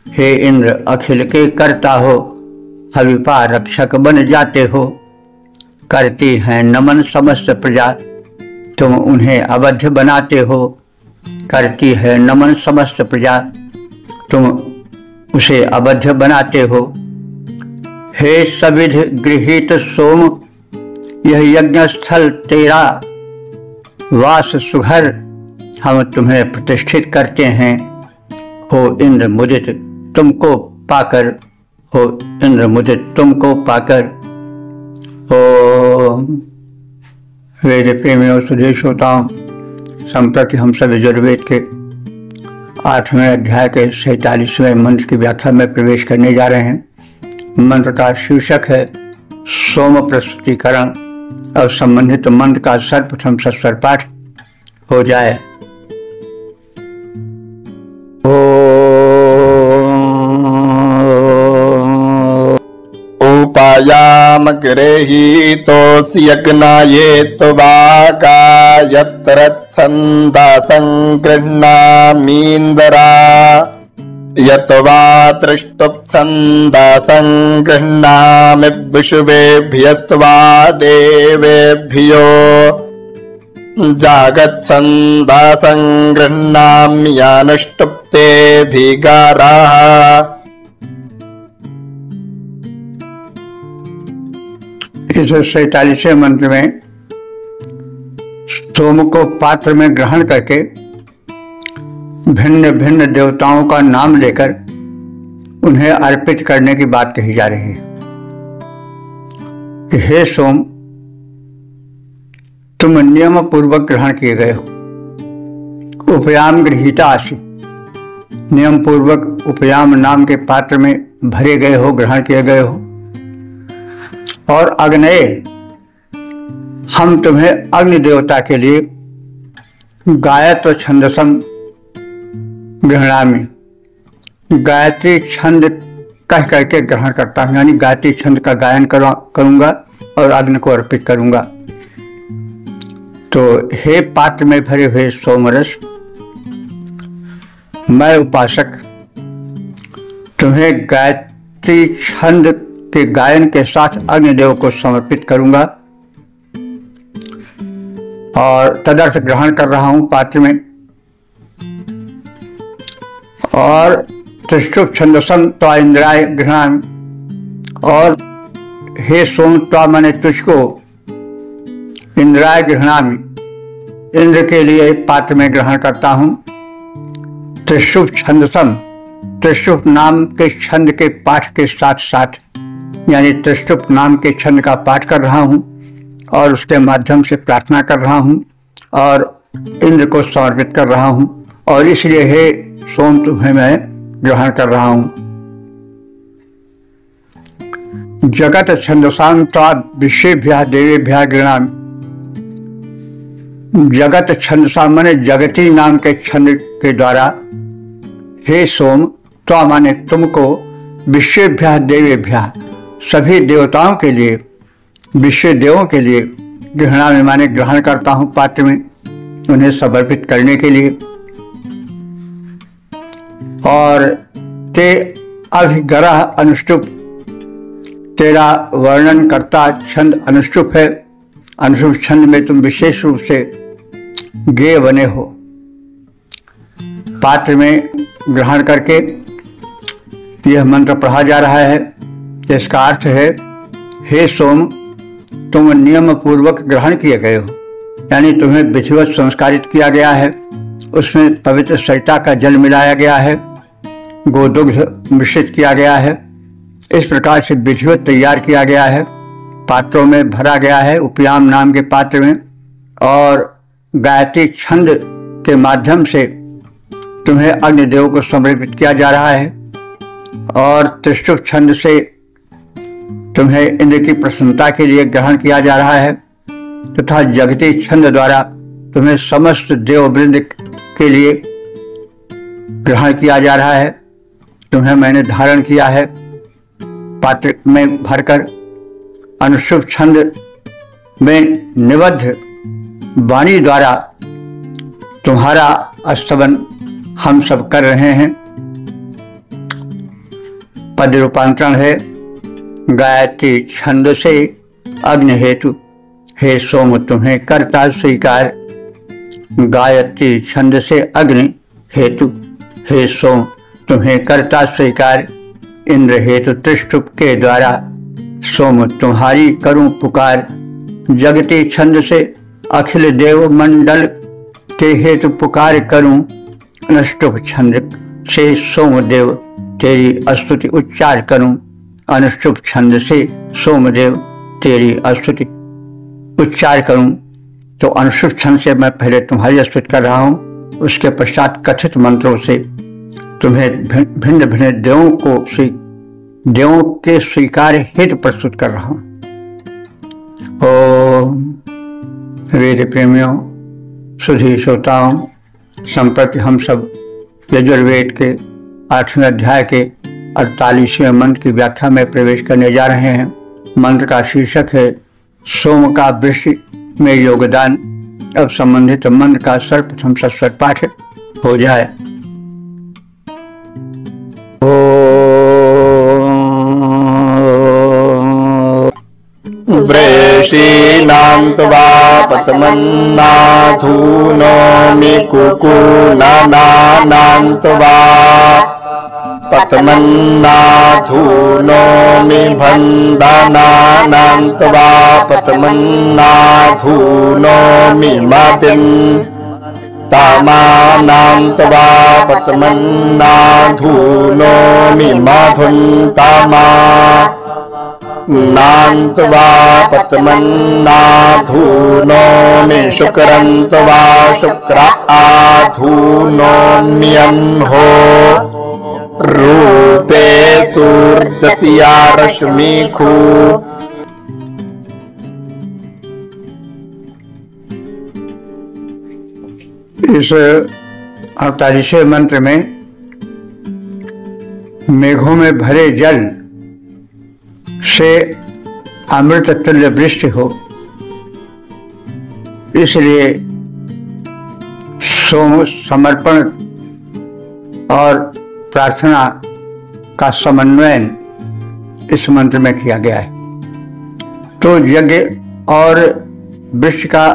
हे इंद्र अखिल के कर्ता हो, हविपा रक्षक बन जाते हो। करती हैं नमन समस्त प्रजा, तुम उन्हें अवध्य बनाते हो। करती है नमन समस्त प्रजा, तुम उसे अवध्य बनाते हो। हे सविध गृहीत सोम, यह यज्ञ स्थल तेरा वास सुघर, हम तुम्हें प्रतिष्ठित करते हैं। हो इंद्र मुदित तुमको पाकर, हो इंद्र मुदित तुमको पाकर। ओम। वेद प्रेमियों सुधीर श्रोताओं, संप्रति हम सब यजुर्वेद के 8वें अध्याय के 47वें मंत्र की व्याख्या में प्रवेश करने जा रहे हैं। मंत्र का शीर्षक है सोम प्रस्तुतिकरण और संबंधित मंत्र का सर्वप्रथम सस्वर पाठ हो जाए। उपायाम गृहीतोऽसि यज्ञायेत्वाका यत्र छन्दासं गृह्णामीन्द्रा यत्वा तृष्टुप्छन्दासं गृह्णामि विश्वेभ्यस्त्वा देवेभ्यो जागच्छन्दासं गृह्णाम्यानुष्टुप्ते भिगाराः। इस 47वें मंत्र में सोम को पात्र में ग्रहण करके भिन्न भिन्न देवताओं का नाम लेकर उन्हें अर्पित करने की बात कही जा रही है कि हे सोम, तुम नियम पूर्वक ग्रहण किए गए हो। उपयाम गृहीता आसि, नियम पूर्वक उपयाम नाम के पात्र में भरे गए हो, ग्रहण किए गए हो। और अग्नये, हम तुम्हें अग्नि देवता के लिए गायत्र छंदसम गृह्णामि, गायत्री छंद कह करके ग्रहण करता हूं, यानी गायत्री छंद का गायन करूंगा और अग्नि को अर्पित करूंगा। तो हे पात्र में भरे हुए सोमरस, मैं उपासक तुम्हें गायत्री छंद के गायन के साथ अग्निदेव को समर्पित करूंगा और तदर्थ ग्रहण कर रहा हूं पात्र में। और त्रिष्टुप छंदसम त्वा इंद्राय गृह्णामि, और हे सोम, त्वा माने तुझको, इंद्राय गृह्णामि, इंद्र के लिए पात्र में ग्रहण करता हूं। त्रिष्टुप छंदसम, त्रिष्टुप नाम के छंद के पाठ के साथ साथ, यानी त्रिष्टुप नाम के छंद का पाठ कर रहा हूं और उसके माध्यम से प्रार्थना कर रहा हूं और इंद्र को समर्पित कर रहा हूं, और इसलिए हे सोम, तुम्हें मैं ग्रहण कर रहा हूं। जगत छंदसां त्वा विश्वेभ्यः देवेभ्यः गृह्णामि, जगत छंदसा माने जगती नाम के छंद के द्वारा, हे सोम, त्वा माने तुमको, विश्वेभ्यः देवेभ्यः सभी देवताओं के लिए, विश्व देवों के लिए, गृह्णामि माने ग्रहण करता हूं पात्र में, उन्हें समर्पित करने के लिए। और ते अभिगरह अनुष्टुप, तेरा वर्णन करता छंद अनुष्टुप है। अनुष्टुप छंद में तुम विशेष रूप से गेय बने हो। पात्र में ग्रहण करके यह मंत्र पढ़ा जा रहा है, जिसका अर्थ है हे सोम, तुम नियम पूर्वक ग्रहण किए गए हो, यानी तुम्हें विधिवत संस्कारित किया गया है, उसमें पवित्र सरिता का जल मिलाया गया है, गोदुग्ध मिश्रित किया गया है, इस प्रकार से विधिवत तैयार किया गया है, पात्रों में भरा गया है, उपयाम नाम के पात्र में, और गायत्री छंद के माध्यम से तुम्हें अग्निदेव को समर्पित किया जा रहा है, और त्रिष्टुप छंद से तुम्हें इंद्र की प्रसन्नता के लिए ग्रहण किया जा रहा है, तथा जगती छंद द्वारा तुम्हें समस्त देववृंद के लिए ग्रहण किया जा रहा है। तुम्हें मैंने धारण किया है पात्र में भरकर। अनुष्टुप छंद में निबद्ध वाणी द्वारा तुम्हारा स्तवन हम सब कर रहे हैं। पद रूपांतरण है गायत्री छंद से अग्नि हेतु, हे सोम तुम्हें करता स्वीकार। गायत्री छंद से अग्नि हेतु, हे सोम तुम्हें करता स्वीकार। इंद्र हेतु त्रिष्टुप के द्वारा, सोम तुम्हारी करूं पुकार। जगती छंद से अखिल देव मंडल के हेतु पुकार करूं। अनुष्टुप छंद से सोमदेव तेरी स्तुति उच्चार करूं। अनुष्टुप छंद से सोमदेव तेरी स्तुति उच्चार करूं। तो अनुष्टुप छंद से मैं पहले तुम्हारी स्तुति कर रहा हूं, उसके पश्चात कथित मंत्रों से तुम्हें भिन्न भिन्न देवों के स्वीकार हेतु प्रस्तुत कर रहा हूं। ओम वेद प्रेमियों, सुधी श्रोताओं, संप्रति हम सब यजुर्वेद के 8वें अध्याय के 48वें मंत्र की व्याख्या में प्रवेश करने जा रहे हैं। मंत्र का शीर्षक है सोम का वृषि में योगदान। अब संबंधित मंत्र का सर्वप्रथम सस्वर पाठ हो जाए। वृषीणां त्वा पतमन्नाधूनोमि कुकुनानां त्वा पतमन्नाधूनोमि भन्दनानां त्वा पतमन्नाधूनोमि मतिं तामानां त्वा पतमन्नाधूनोमि मधुं तामा नान्त्वा पतमन्नाधूनोमि शुक्रं त्वा शुक्र आधूनोम्यंहो रूपे सूर्यस्या रश्मिखु। इस 48वें मंत्र में मेघों में भरे जल से अमृत तुल्य वृष्टि हो, इसलिए सोम समर्पण और प्रार्थना का समन्वय इस मंत्र में किया गया है। तो यज्ञ और वृक्ष का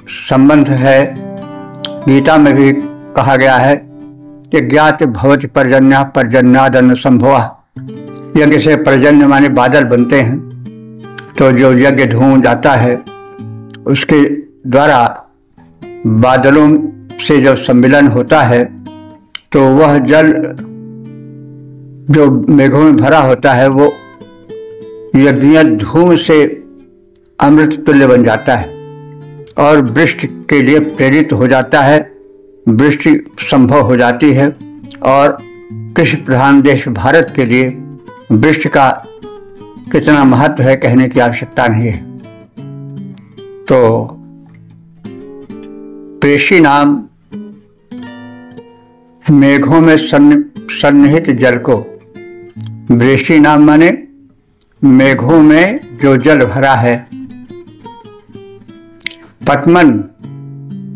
संबंध है, गीता में भी कहा गया है कि ज्ञात भवति पर्जन्य पर्जन्यादन्न संभव। यज्ञ से पर्जन्य माने बादल बनते हैं, तो जो यज्ञ धूम जाता है उसके द्वारा बादलों से जब सम्मिलन होता है तो वह जल जो मेघों में भरा होता है वो यज्ञ धूम से अमृत तुल्य बन जाता है और वृष्टि के लिए प्रेरित हो जाता है, वृष्टि संभव हो जाती है। और कृषि प्रधान देश भारत के लिए वृष्टि का कितना महत्व है कहने की आवश्यकता नहीं है। तो प्रेषी नाम मेघों में सन्निहित जल को, वृषि नाम माने मेघों में जो जल भरा है, पतमन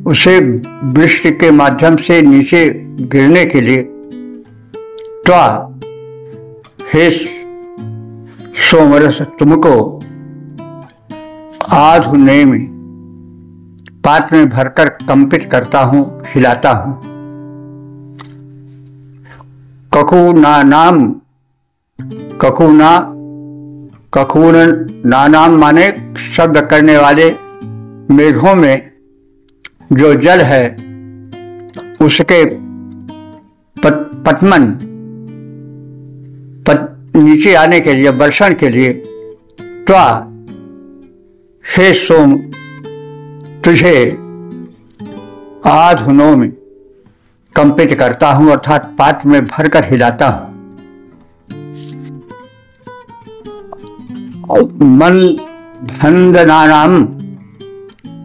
उसे वृष्टि के माध्यम से नीचे गिरने के लिए, त्वा हे सोमरस तुमको, आधुनेमि पात्र में भरकर कंपित करता हूं, हिलाता हूं। ककून नानाम माने शब्द करने वाले मेघों में जो जल है उसके पतमन नीचे आने के लिए, वर्षण के लिए, त्वा हे सोम तुझे आधुनों में कंपित करता हूं, अर्थात पात्र में भरकर हिलाता हूं। मन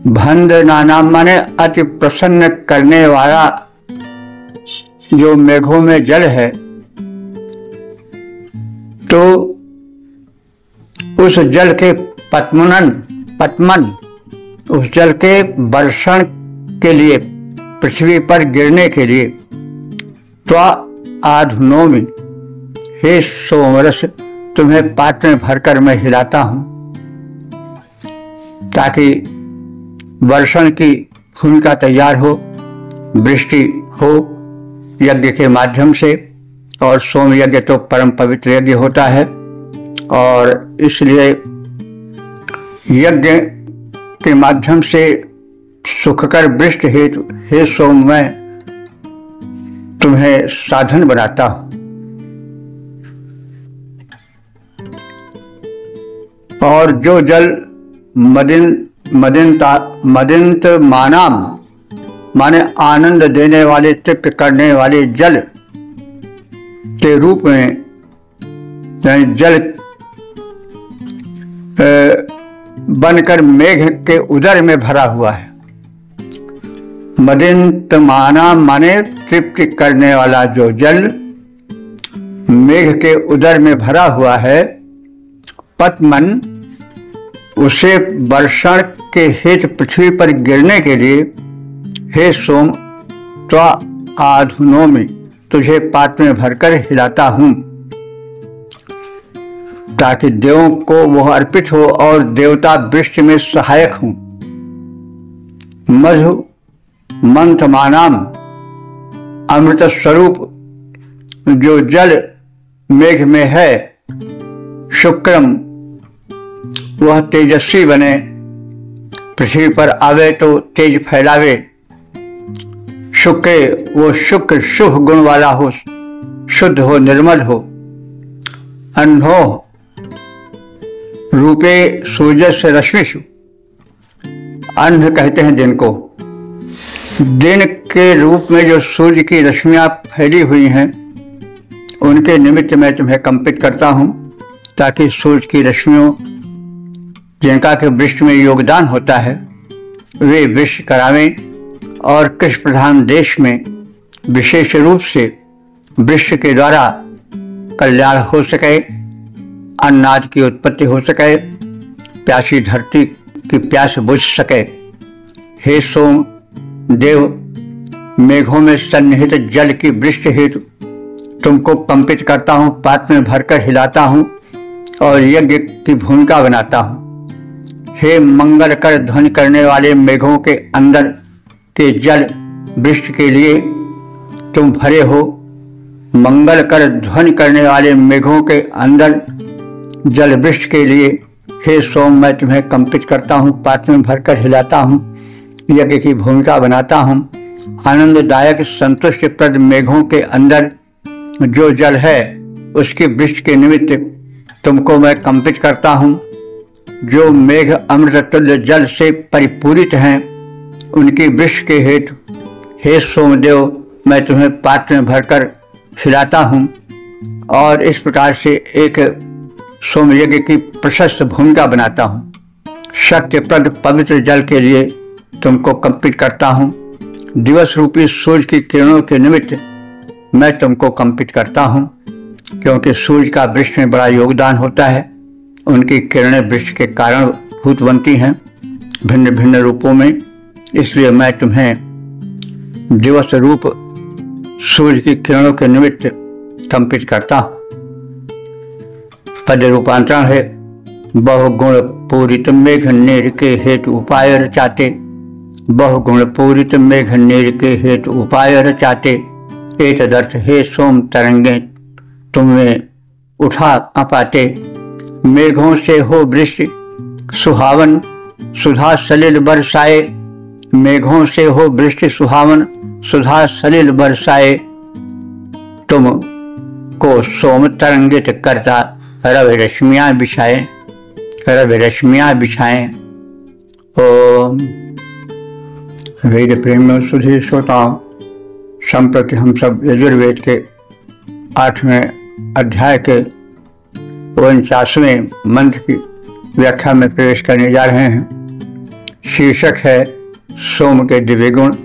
भंदनानाम माने अति प्रसन्न करने वाला जो मेघों में जल है, तो उस जल के पतमन उस जल के वर्षण के लिए, पृथ्वी पर गिरने के लिए, त्वा आधुनोमि हे सोमरस तुम्हें पात्र में भरकर मैं हिलाता हूं, ताकि वर्षण की भूमिका तैयार हो, वृष्टि हो यज्ञ के माध्यम से। और सोम यज्ञ तो परम पवित्र यज्ञ होता है, और इसलिए यज्ञ के माध्यम से सुखकर वृष्टि हेतु हे सोम मैं तुम्हें साधन बनाता हूं। और जो जल मदिंत मानाम माने आनंद देने वाले, तृप्त करने वाले जल के रूप में, यानी जल बनकर मेघ के उदर में भरा हुआ है। मदिंत माना माने तृप्ति करने वाला जो जल मेघ के उदर में भरा हुआ है, पद्मन उसे वर्षण के हेतु पृथ्वी पर गिरने के लिए हे सोम त्वा आधुनोमि तुझे पात्र में भरकर हिलाता हूं, ताकि देवों को वह अर्पित हो और देवता वृष्टि में सहायक हों। मधु मंथमानाम अमृत स्वरूप जो जल मेघ में है, शुक्रम वह तेजस्वी बने, पृथ्वी पर आवे तो तेज फैलावे। शुक्र वो शुक्र शुभ गुण वाला हो, शुद्ध हो, निर्मल हो। अन्हो रूपे सूर्य से रश्मिषु, अंध कहते हैं दिन को। दिन के रूप में जो सूर्य की रश्मियां फैली हुई हैं, उनके निमित्त मैं तुम्हें कंपित करता हूं, ताकि सूर्य की रश्मियों जिनका के वृक्ष में योगदान होता है, वे वृक्ष करावें और कृषि प्रधान देश में विशेष रूप से वृक्ष के द्वारा कल्याण हो सके, अन्नाद की उत्पत्ति हो सके, प्यासी धरती की प्यास बुझ सके। हे सोम देव, मेघों में सन्निहित जल की वृष्टि हेतु तुमको कंपित करता हूं, पात्र में भरकर हिलाता हूं और यज्ञ की भूमिका बनाता हूं। हे मंगल कर ध्वनि करने वाले मेघों के अंदर के जल वृष्टि के लिए तुम भरे हो। मंगल कर ध्वनि करने वाले मेघों के अंदर जल वृष्टि के लिए हे सोम मैं तुम्हें कंपित करता हूँ, पात्र में भरकर हिलाता हूँ, यज्ञ की भूमिका बनाता हूँ। आनंददायक संतुष्ट प्रद मेघों के अंदर जो जल है, उसकी वृष्टि के निमित्त तुमको मैं कंपित करता हूँ। जो मेघ अमृत तुल्य जल से परिपूरित हैं, उनकी वृष्टि के हेतु हे सोमदेव मैं तुम्हें पात्र में भरकर खिलाता हूँ। और इस प्रकार से एक सोम यज्ञ की प्रशस्त भूमिका बनाता हूँ। सत्यप्रद पवित्र जल के लिए तुमको कंपित करता हूँ। दिवस रूपी सूर्य की किरणों के निमित्त मैं तुमको कंपित करता हूँ, क्योंकि सूर्य का वृक्ष में बड़ा योगदान होता है। उनकी किरणें वृक्ष के कारण भूत बनती हैं भिन्न भिन्न रूपों में, इसलिए मैं तुम्हें दिवस रूप सूर्य की किरणों के निमित्त कंपित करता हूँ। पद रूपांतरण है बहुगुण पूरित मेघ नेर के हेतु उपाय रचाते। बहुगुण पूरित मेघ नेर के हेतु उपाय रचाते। एतदर्थ हे सोम तरंगे तुम्हें उठा कपाते। मेघों से हो वृष्टि सुहावन सुधा सलिल बरसाए। मेघों से हो वृष्टि सुहावन सुधा सलिल बरसाए। तुम को सोम तरंगित करता रवि रश्मियां बिछाए। रवि रश्मियां बिछाए। ओम वेद प्रेमियों सुधी श्रोताओं, संप्रति हम सब यजुर्वेद के 8वें अध्याय के 49वें मंत्र की व्याख्या में प्रवेश करने जा रहे हैं। शीर्षक है सोम के दिव्य गुण।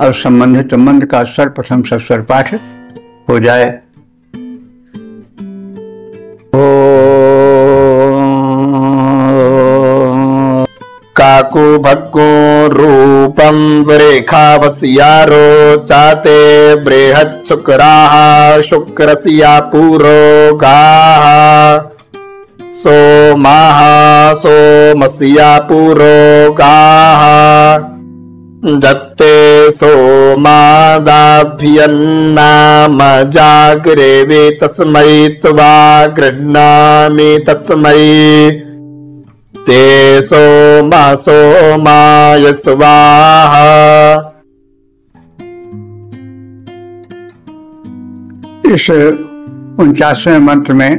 और संबंधित मंत्र का सर्वप्रथम सस्वर पाठ हो जाए। काको भक्को रूपं रेखावस्यारो चाते बृहत् शुक्राः शुक्रस्या पुरोगाः। सोमाः सोमस्या पुरोगाः दत्ते सोमादाभ्यन्नाम जाग्रेवे तस्मै त्वा गृह्णामि तस्मै ते सोमा सोमाय स्वाहा। इस 49वें मंत्र में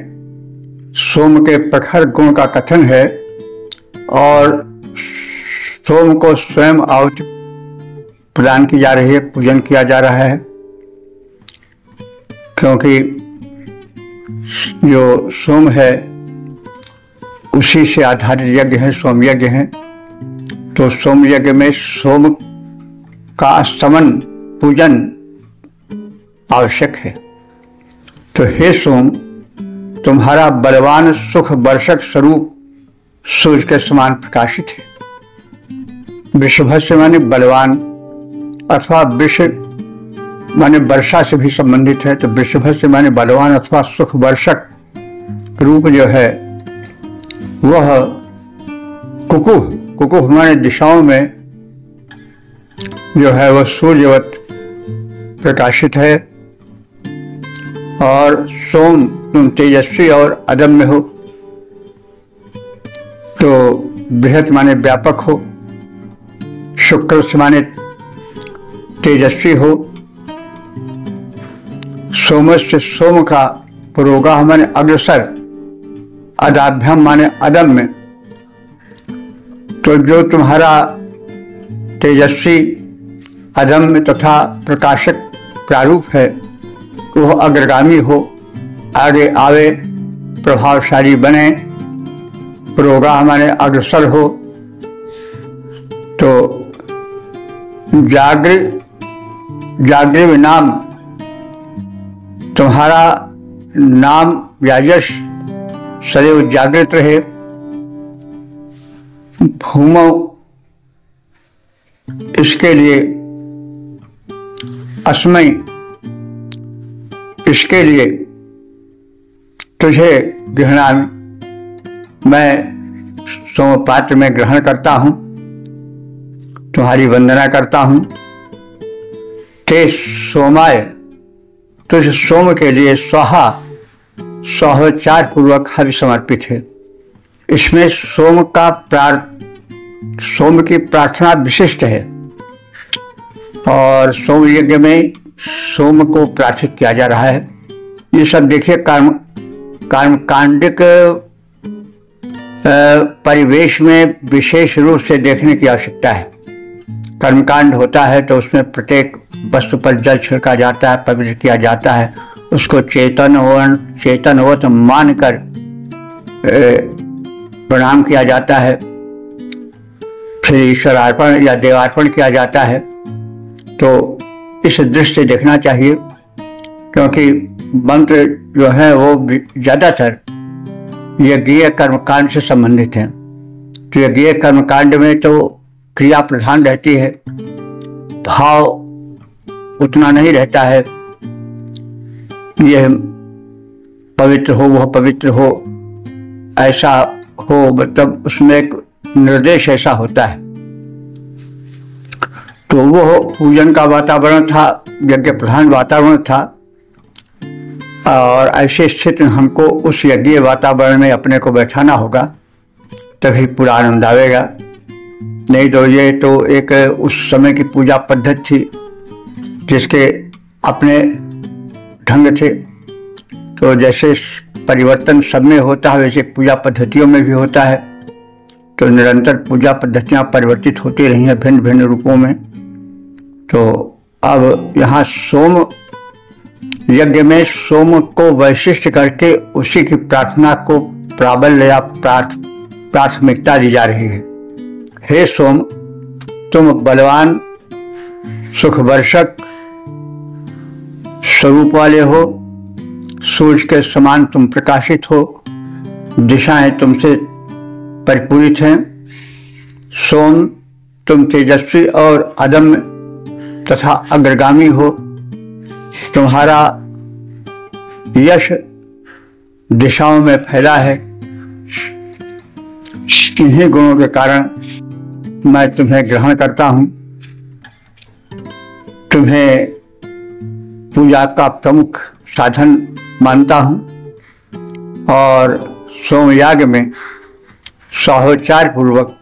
सोम के प्रखर गुण का कथन है और सोम को स्वयं आहुति प्रदान की जा रही है, पूजन किया जा रहा है, क्योंकि जो सोम है उसी से आधारित यज्ञ है, सोम यज्ञ है। तो सोम यज्ञ में सोम का स्तमन पूजन आवश्यक है। तो हे सोम, तुम्हारा बलवान सुख वर्षक स्वरूप सूर्य के समान प्रकाशित है। विश्वभस्य माने बलवान, अथवा विश्व माने वर्षा से भी संबंधित है। तो विश्वभस्य माने बलवान अथवा सुख वर्षक रूप जो है वह कुकुह, कुकुह माने दिशाओं में जो है वह सूर्यवत प्रकाशित है। और सोम तुम तेजस्वी और अदम्य हो। तो बृहत माने व्यापक हो, शुक्र से माने तेजस्वी हो। सोमस्य सोम का पुरोगाह माने अग्रसर, अदाभ्यम माने अदम्य। तो जो तुम्हारा तेजस्वी अदम्य तथा प्रकाशक प्रारूप है वह अग्रगामी हो, आगे आवे, प्रभावशाली बने। पुरोगाह माने अग्रसर हो। तो जागृव नाम, तुम्हारा नाम या यश सदैव जागृत रहे। भूमौ, इसके लिए अस्मै, इसके लिए तुझे गृह्णामि, मैं सोमपात्र में ग्रहण करता हूँ, तुम्हारी वंदना करता हूँ। ते सोमाय, तुझ सोम के लिए स्वाहा स्वाहोच्चार पूर्वक हवि समर्पित है। इसमें सोम की प्रार्थना विशिष्ट है और सोम यज्ञ में सोम को प्रार्थित किया जा रहा है। ये सब देखिए कर्मकांडिक परिवेश में विशेष रूप से देखने की आवश्यकता है। कर्मकांड होता है तो उसमें प्रत्येक वस्तु पर जल छिड़का जाता है, पवित्र किया जाता है, उसको चेतनवत मानकर प्रणाम किया जाता है, फिर ईश्वर अर्पण या देवार्पण किया जाता है। तो इस दृष्टि से देखना चाहिए, क्योंकि मंत्र जो है वो ज्यादातर यज्ञीय कर्मकांड से संबंधित है। तो यज्ञीय कर्मकांड में तो क्रिया प्रधान रहती है, भाव उतना नहीं रहता है। यह पवित्र हो, वह पवित्र हो, ऐसा हो, मतलब उसमें एक निर्देश ऐसा होता है। तो वो पूजन का वातावरण था, यज्ञ प्रधान वातावरण था, और ऐसे स्थिति में हमको उस यज्ञीय वातावरण में अपने को बैठाना होगा, तभी पूरा आनंद आवेगा। नहीं तो ये तो एक उस समय की पूजा पद्धति थी जिसके अपने ढंग थे। तो जैसे परिवर्तन सब में होता है वैसे पूजा पद्धतियों में भी होता है। तो निरंतर पूजा पद्धतियाँ परिवर्तित होती रही हैं भिन्न भिन्न रूपों में। तो अब यहाँ सोम यज्ञ में सोम को वैशिष्ट करके उसी की प्रार्थना को प्राबल्य या प्राथमिकता दी जा रही है। हे सोम, तुम बलवान सुखवर्षक स्वरूप वाले हो, सूर्य के समान तुम प्रकाशित हो, दिशाएं तुमसे परिपूरित हैं। सोम, तुम तेजस्वी और अदम्य तथा अग्रगामी हो, तुम्हारा यश दिशाओं में फैला है, इन्हीं गुणों के कारण मैं तुम्हें ग्रहण करता हूँ, तुम्हें पूजा का प्रमुख साधन मानता हूँ और सोमयाग में स्वाहोच्चार पूर्वक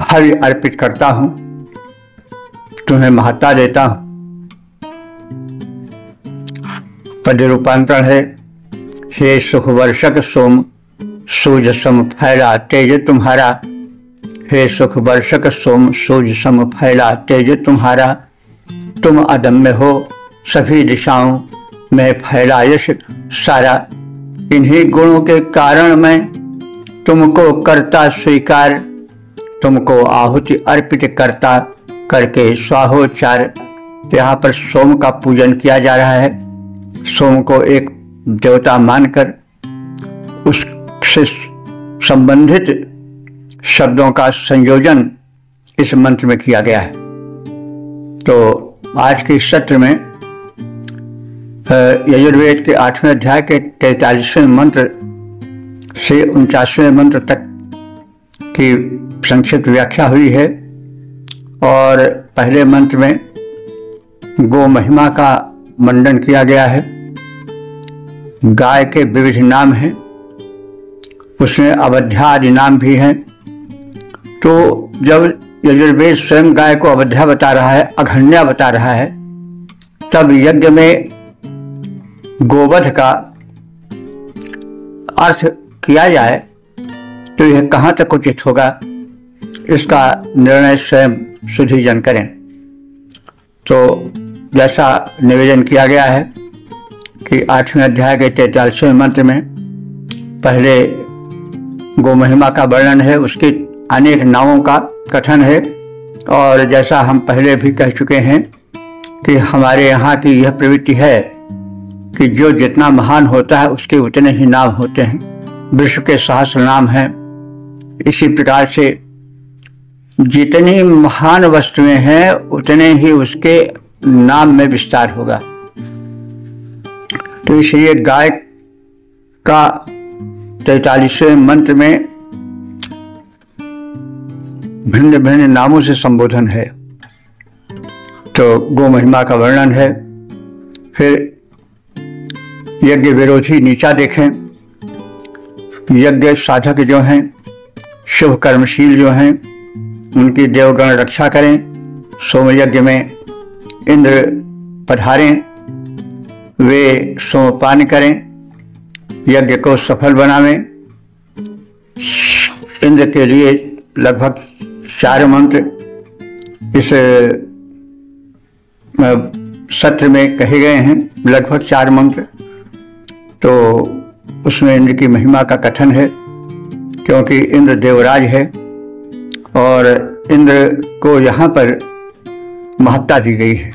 हरि अर्पित करता हूँ, तुम्हें महत्ता देता हूँ। पद रूपांतरण है, हे सुख वर्षक सोम सूज सम फैला तेज तुम्हारा। हे सुख वर्षक सोम सूज सम फैला तेज तुम्हारा। तुम अदम्य हो सभी दिशाओं में फैला यश सारा। इन्हीं गुणों के कारण मैं तुमको करता स्वीकार, तुमको आहुति अर्पित करता करके स्वाहोच्चार। यहाँ पर सोम का पूजन किया जा रहा है। सोम को एक देवता मानकर उससे संबंधित शब्दों का संयोजन इस मंत्र में किया गया है। तो आज के सत्र में यजुर्वेद के 8वें अध्याय के 43वें मंत्र से 49वें मंत्र तक की संक्षिप्त व्याख्या हुई है। और पहले मंत्र में गो महिमा का मंडन किया गया है। गाय के विविध नाम हैं, उसमें अवध्या आदि नाम भी हैं। तो जब यजुर्वेद स्वयं गाय को अवध्या बता रहा है, अघन्या बता रहा है, तब यज्ञ में गोवध का अर्थ किया जाए तो यह कहाँ तक उचित होगा, इसका निर्णय स्वयं सुधीजन करें। तो जैसा निवेदन किया गया है कि 8वें अध्याय के 43वें मंत्र में पहले गो महिमा का वर्णन है, उसके अनेक नामों का कथन है। और जैसा हम पहले भी कह चुके हैं कि हमारे यहाँ की यह प्रवृत्ति है कि जो जितना महान होता है उसके उतने ही नाम होते हैं। विश्व के सहस्र नाम हैं। इसी प्रकार से जितनी महान वस्तुएं हैं उतने ही उसके नाम में विस्तार होगा। तो इसलिए गाय का 43वें मंत्र में भिन्न भिन्न नामों से संबोधन है। तो गो महिमा का वर्णन है। फिर यज्ञ विरोधी नीचा देखें। यज्ञ साधक जो हैं, शुभ कर्मशील जो हैं, उनकी देवगण रक्षा करें। सोम यज्ञ में इंद्र पधारें, वे सोमपान करें, यज्ञ को सफल बनावें। इंद्र के लिए लगभग 4 मंत्र इस सत्र में कहे गए हैं, लगभग 4 मंत्र। तो उसमें इंद्र की महिमा का कथन है, क्योंकि इंद्र देवराज है और इंद्र को यहाँ पर महत्ता दी गई है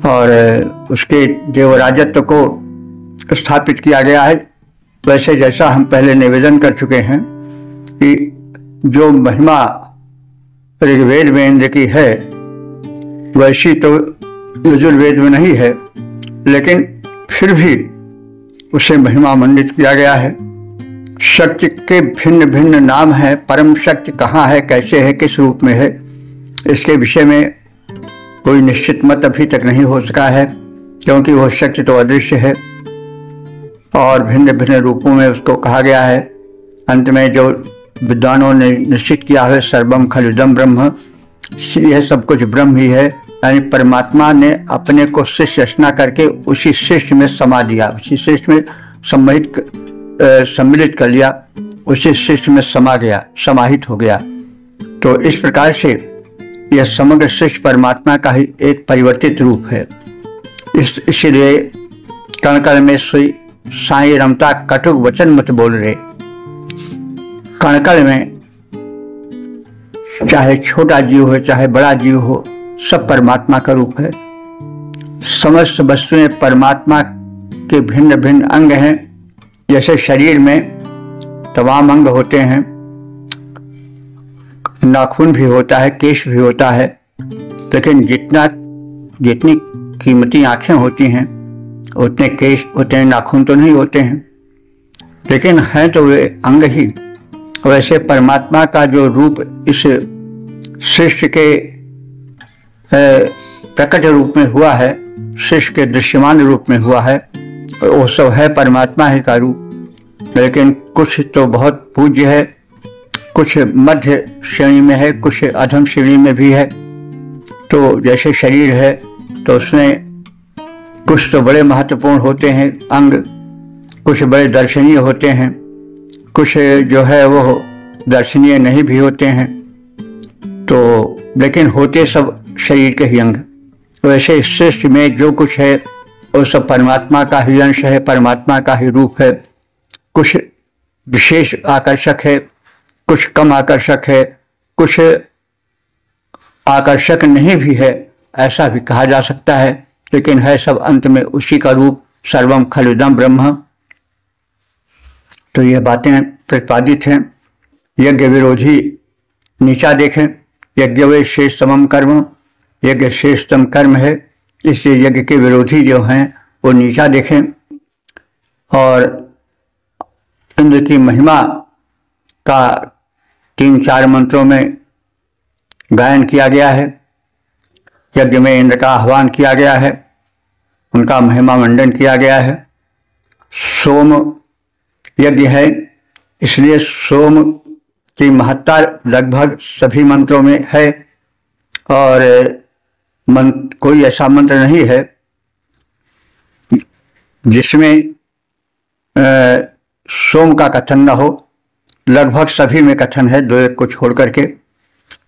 और उसके देवराजत्व को स्थापित किया गया है। वैसे जैसा हम पहले निवेदन कर चुके हैं कि जो महिमा ऋग्वेद में इंद्र की है वैसी तो यजुर्वेद में नहीं है, लेकिन फिर भी उसे महिमा मंडित किया गया है। शक्ति के भिन्न भिन्न नाम है। परम शक्ति कहाँ है, कैसे है, किस रूप में है, इसके विषय में कोई निश्चित मत अभी तक नहीं हो सका है, क्योंकि वह शक्ति तो अदृश्य है और भिन्न भिन्न रूपों में उसको कहा गया है। अंत में जो विद्वानों ने निश्चित किया है, सर्वम खलुदम ब्रह्म, यह सब कुछ ब्रह्म ही है। यानी परमात्मा ने अपने को शिष्य रचना करके उसी शिष्य में समा दिया, उसी शिष्य में सम्मिलित कर लिया, उसी शिष्य में समा गया, समाहित हो गया। तो इस प्रकार से यह समग्र शिष्य परमात्मा का ही एक परिवर्तित रूप है। इसलिए कण कण में सोई साई रमता, कटुक वचन मत बोल रहे। कण कण में चाहे छोटा जीव हो चाहे बड़ा जीव हो, सब परमात्मा का रूप है। समस्त वस्तुएं परमात्मा के भिन्न भिन्न अंग हैं। जैसे शरीर में तमाम अंग होते हैं, नाखून भी होता है, केश भी होता है, लेकिन जितनी कीमती आंखें होती हैं उतने केश, उतने नाखून तो नहीं होते हैं, लेकिन हैं तो वे अंग ही। वैसे परमात्मा का जो रूप इस सृष्टि के प्रकट रूप में हुआ है, सृष्टि के दृश्यमान रूप में हुआ है, वो सब है परमात्मा ही का रूप। लेकिन कुछ तो बहुत पूज्य है, कुछ मध्य श्रेणी में है, कुछ अधम श्रेणी में भी है। तो जैसे शरीर है तो उसमें कुछ तो बड़े महत्वपूर्ण होते हैं अंग, कुछ बड़े दर्शनीय होते हैं, कुछ जो है वो दर्शनीय नहीं भी होते हैं, तो लेकिन होते सब शरीर के ही अंग। वैसे इस सृष्टि में जो कुछ है वो सब परमात्मा का ही अंश है, परमात्मा का ही रूप है। कुछ विशेष आकर्षक है, कुछ कम आकर्षक है, कुछ आकर्षक नहीं भी है, ऐसा भी कहा जा सकता है। लेकिन है सब अंत में उसी का रूप, सर्वम खलुदम ब्रह्म। तो ये बातें प्रतिपादित हैं। यज्ञ विरोधी नीचा देखें, यज्ञ वे श्रेष्ठतम कर्म, यज्ञ श्रेष्ठतम कर्म है, इसलिए यज्ञ के विरोधी जो हैं वो नीचा देखें। और इंद्र की महिमा का 3-4 मंत्रों में गायन किया गया है। यज्ञ में इंद्र का आह्वान किया गया है, उनका महिमा मंडन किया गया है। सोम यज्ञ है, इसलिए सोम की महत्ता लगभग सभी मंत्रों में है। और कोई ऐसा मंत्र नहीं है जिसमें सोम का कथन न हो, लगभग सभी में कथन है, 2-1 को छोड़ करके।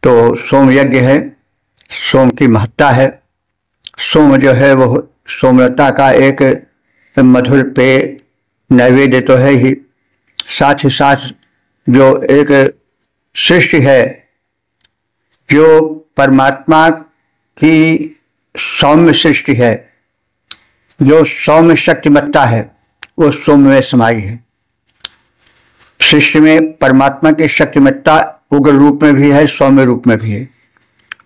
तो सोम यज्ञ है, सोम की महत्ता है। सोम जो है वो सोमलता का एक मधुर पेय नैवेद्य तो है ही, साथ ही साथ जो एक सृष्टि है, जो परमात्मा की सौम्य सृष्टि है, जो सौम्य शक्तिमत्ता है, वो सौम्य में समाई है। सृष्टि में परमात्मा की शक्तिमत्ता उग्र रूप में भी है, सौम्य रूप में भी है।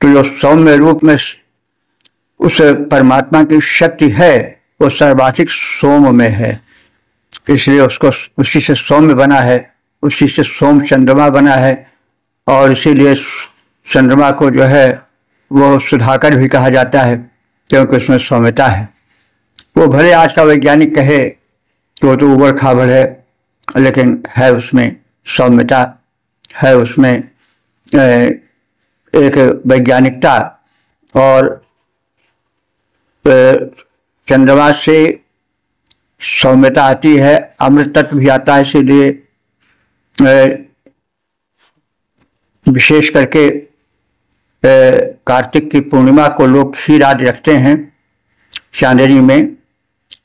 तो जो सौम्य रूप में उस परमात्मा की शक्ति है वो सर्वाधिक सोम में है, इसलिए उसको उसी से सौम्य बना है, उसी से सोम चंद्रमा बना है। और इसीलिए चंद्रमा को जो है वो सुधाकर भी कहा जाता है, क्योंकि उसमें सौम्यता है। वो भले आज का वैज्ञानिक कहे कि वो तो उबड़ खाबड़ है, लेकिन है उसमें सौम्यता, है उसमें एक वैज्ञानिकता। और चंद्रमा से सौम्यता आती है, अमृत तत्व भी आता है। इसीलिए विशेष करके कार्तिक की पूर्णिमा को लोग खीर आदि रखते हैं चांदनी में,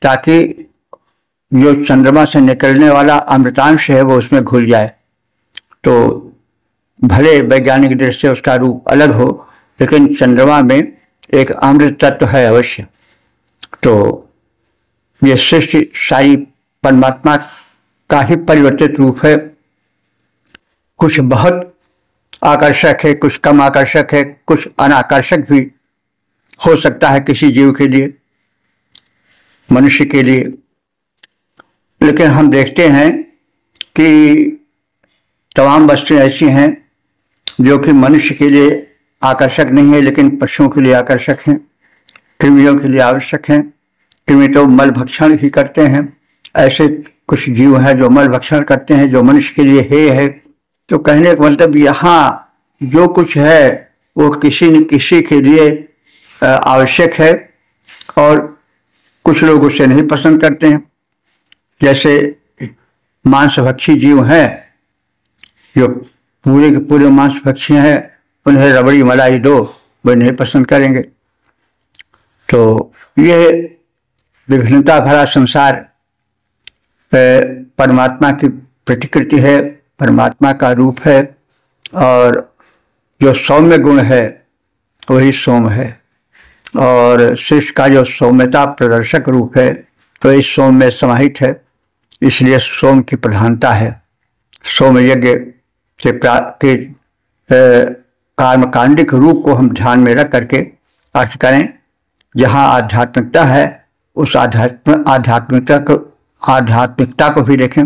ताकि जो चंद्रमा से निकलने वाला अमृतांश है वो उसमें घुल जाए। तो भले वैज्ञानिक दृष्टि से उसका रूप अलग हो, लेकिन चंद्रमा में एक अमृत तत्व है अवश्य। तो ये सृष्टि सारी परमात्मा का ही परिवर्तित रूप है। कुछ बहुत आकर्षक है, कुछ कम आकर्षक है, कुछ अनाकर्षक भी हो सकता है किसी जीव के लिए, मनुष्य के लिए। लेकिन हम देखते हैं कि तमाम वस्तुएं ऐसी हैं जो कि मनुष्य के लिए आकर्षक नहीं है, लेकिन पशुओं के लिए आकर्षक हैं, कृमियों के लिए आवश्यक हैं। कृमि तो मल भक्षण ही करते हैं। ऐसे कुछ जीव हैं जो मल भक्षण करते हैं, जो मनुष्य के लिए हेय है। तो कहने का मतलब यहाँ जो कुछ है वो किसी न किसी के लिए आवश्यक है, और कुछ लोग उसे नहीं पसंद करते हैं। जैसे मांसभक्षी जीव हैं, जो पूरे के पूरे मांसभक्षी हैं, उन्हें रबड़ी मलाई दो वे नहीं पसंद करेंगे। तो ये विभिन्नता भरा संसार परमात्मा की प्रतिकृति है, परमात्मा का रूप है। और जो सौम्य गुण है वही सोम है, और सृष्टि का जो सौम्यता प्रदर्शक रूप है तो इस सोम में समाहित है। इसलिए सोम की प्रधानता है। सोम यज्ञ के कर्मकांडिक रूप को हम ध्यान में रख करके अर्थ करें। जहाँ आध्यात्मिकता है उस आध्यात्मिकता को भी देखें।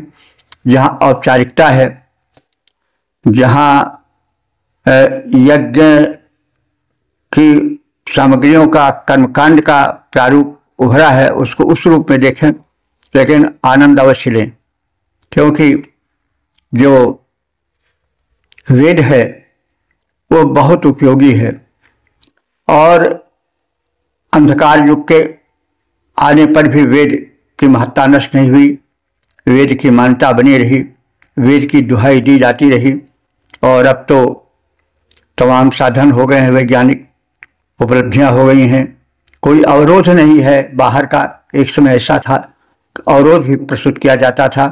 जहाँ औपचारिकता है जहाँ यज्ञ की सामग्रियों का कर्मकांड का प्रारूप उभरा है उसको उस रूप में देखें, लेकिन आनंद अवश्य लें, क्योंकि जो वेद है वो बहुत उपयोगी है। और अंधकार युग के आने पर भी वेद की महत्ता नष्ट नहीं हुई, वेद की मान्यता बनी रही, वेद की दुहाई दी जाती रही। और अब तो तमाम साधन हो गए हैं, वैज्ञानिक उपलब्धियां हो गई हैं, कोई अवरोध नहीं है बाहर का। एक समय ऐसा था, अवरोध भी प्रस्तुत किया जाता था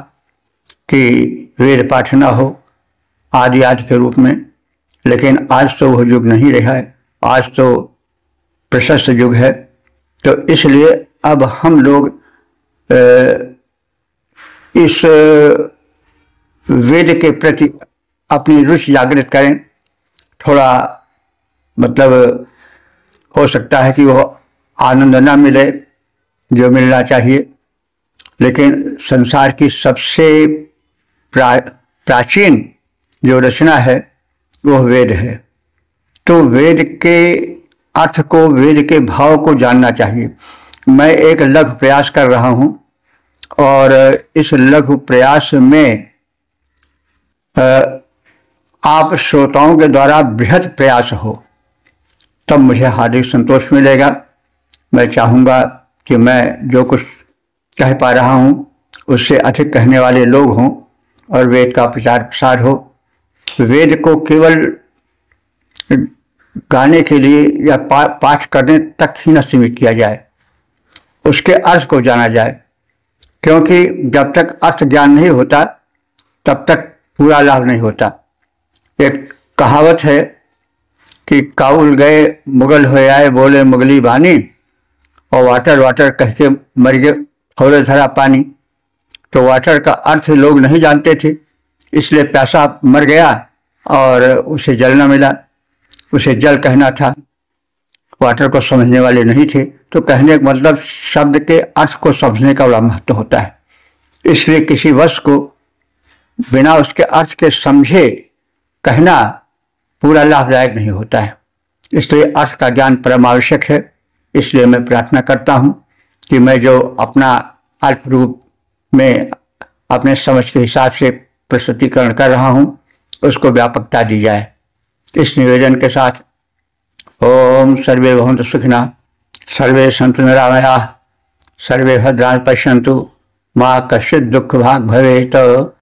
कि वेद पाठ न हो आदि आदि के रूप में, लेकिन आज तो वह युग नहीं रहा है, आज तो प्रशस्त युग है। तो इसलिए अब हम लोग इस वेद के प्रति अपनी रुचि जागृत करें। थोड़ा मतलब हो सकता है कि वो आनंद न मिले जो मिलना चाहिए, लेकिन संसार की सबसे प्राचीन जो रचना है वो वेद है। तो वेद के अर्थ को, वेद के भाव को जानना चाहिए। मैं एक लघु प्रयास कर रहा हूँ और इस लघु प्रयास में आप श्रोताओं के द्वारा बृहद प्रयास हो तब मुझे हार्दिक संतोष मिलेगा। मैं चाहूँगा कि मैं जो कुछ कह पा रहा हूँ उससे अधिक कहने वाले लोग हों और वेद का प्रचार प्रसार हो। वेद को केवल गाने के लिए या पाठ करने तक ही न सीमित किया जाए, उसके अर्थ को जाना जाए, क्योंकि जब तक अर्थ ज्ञान नहीं होता तब तक पूरा लाभ नहीं होता। एक कहावत है कि काउल गए मुगल हो आए बोले मुगली बानी, और वाटर वाटर कह के मर गए थोड़े धरा पानी। तो वाटर का अर्थ लोग नहीं जानते थे, इसलिए प्यासा मर गया और उसे जल न मिला, उसे जल कहना था, वाटर को समझने वाले नहीं थे। तो कहने का मतलब शब्द के अर्थ को समझने का बड़ा महत्व होता है। इसलिए किसी वस्तु को बिना उसके अर्थ के समझे कहना पूरा लाभदायक नहीं होता है। इसलिए अर्थ का ज्ञान परम आवश्यक है। इसलिए मैं प्रार्थना करता हूँ कि मैं जो अपना अल्प रूप में अपने समझ के हिसाब से प्रस्तुतिकरण कर रहा हूँ उसको व्यापकता दी जाए। इस निवेदन के साथ ओम सर्वे भवन्तु सुखिनः, सर्वे सन्तु निरामयाः, सर्वे भद्राणि पश्यन्तु, मा कश्चित् दुःख भाग् भवेत्।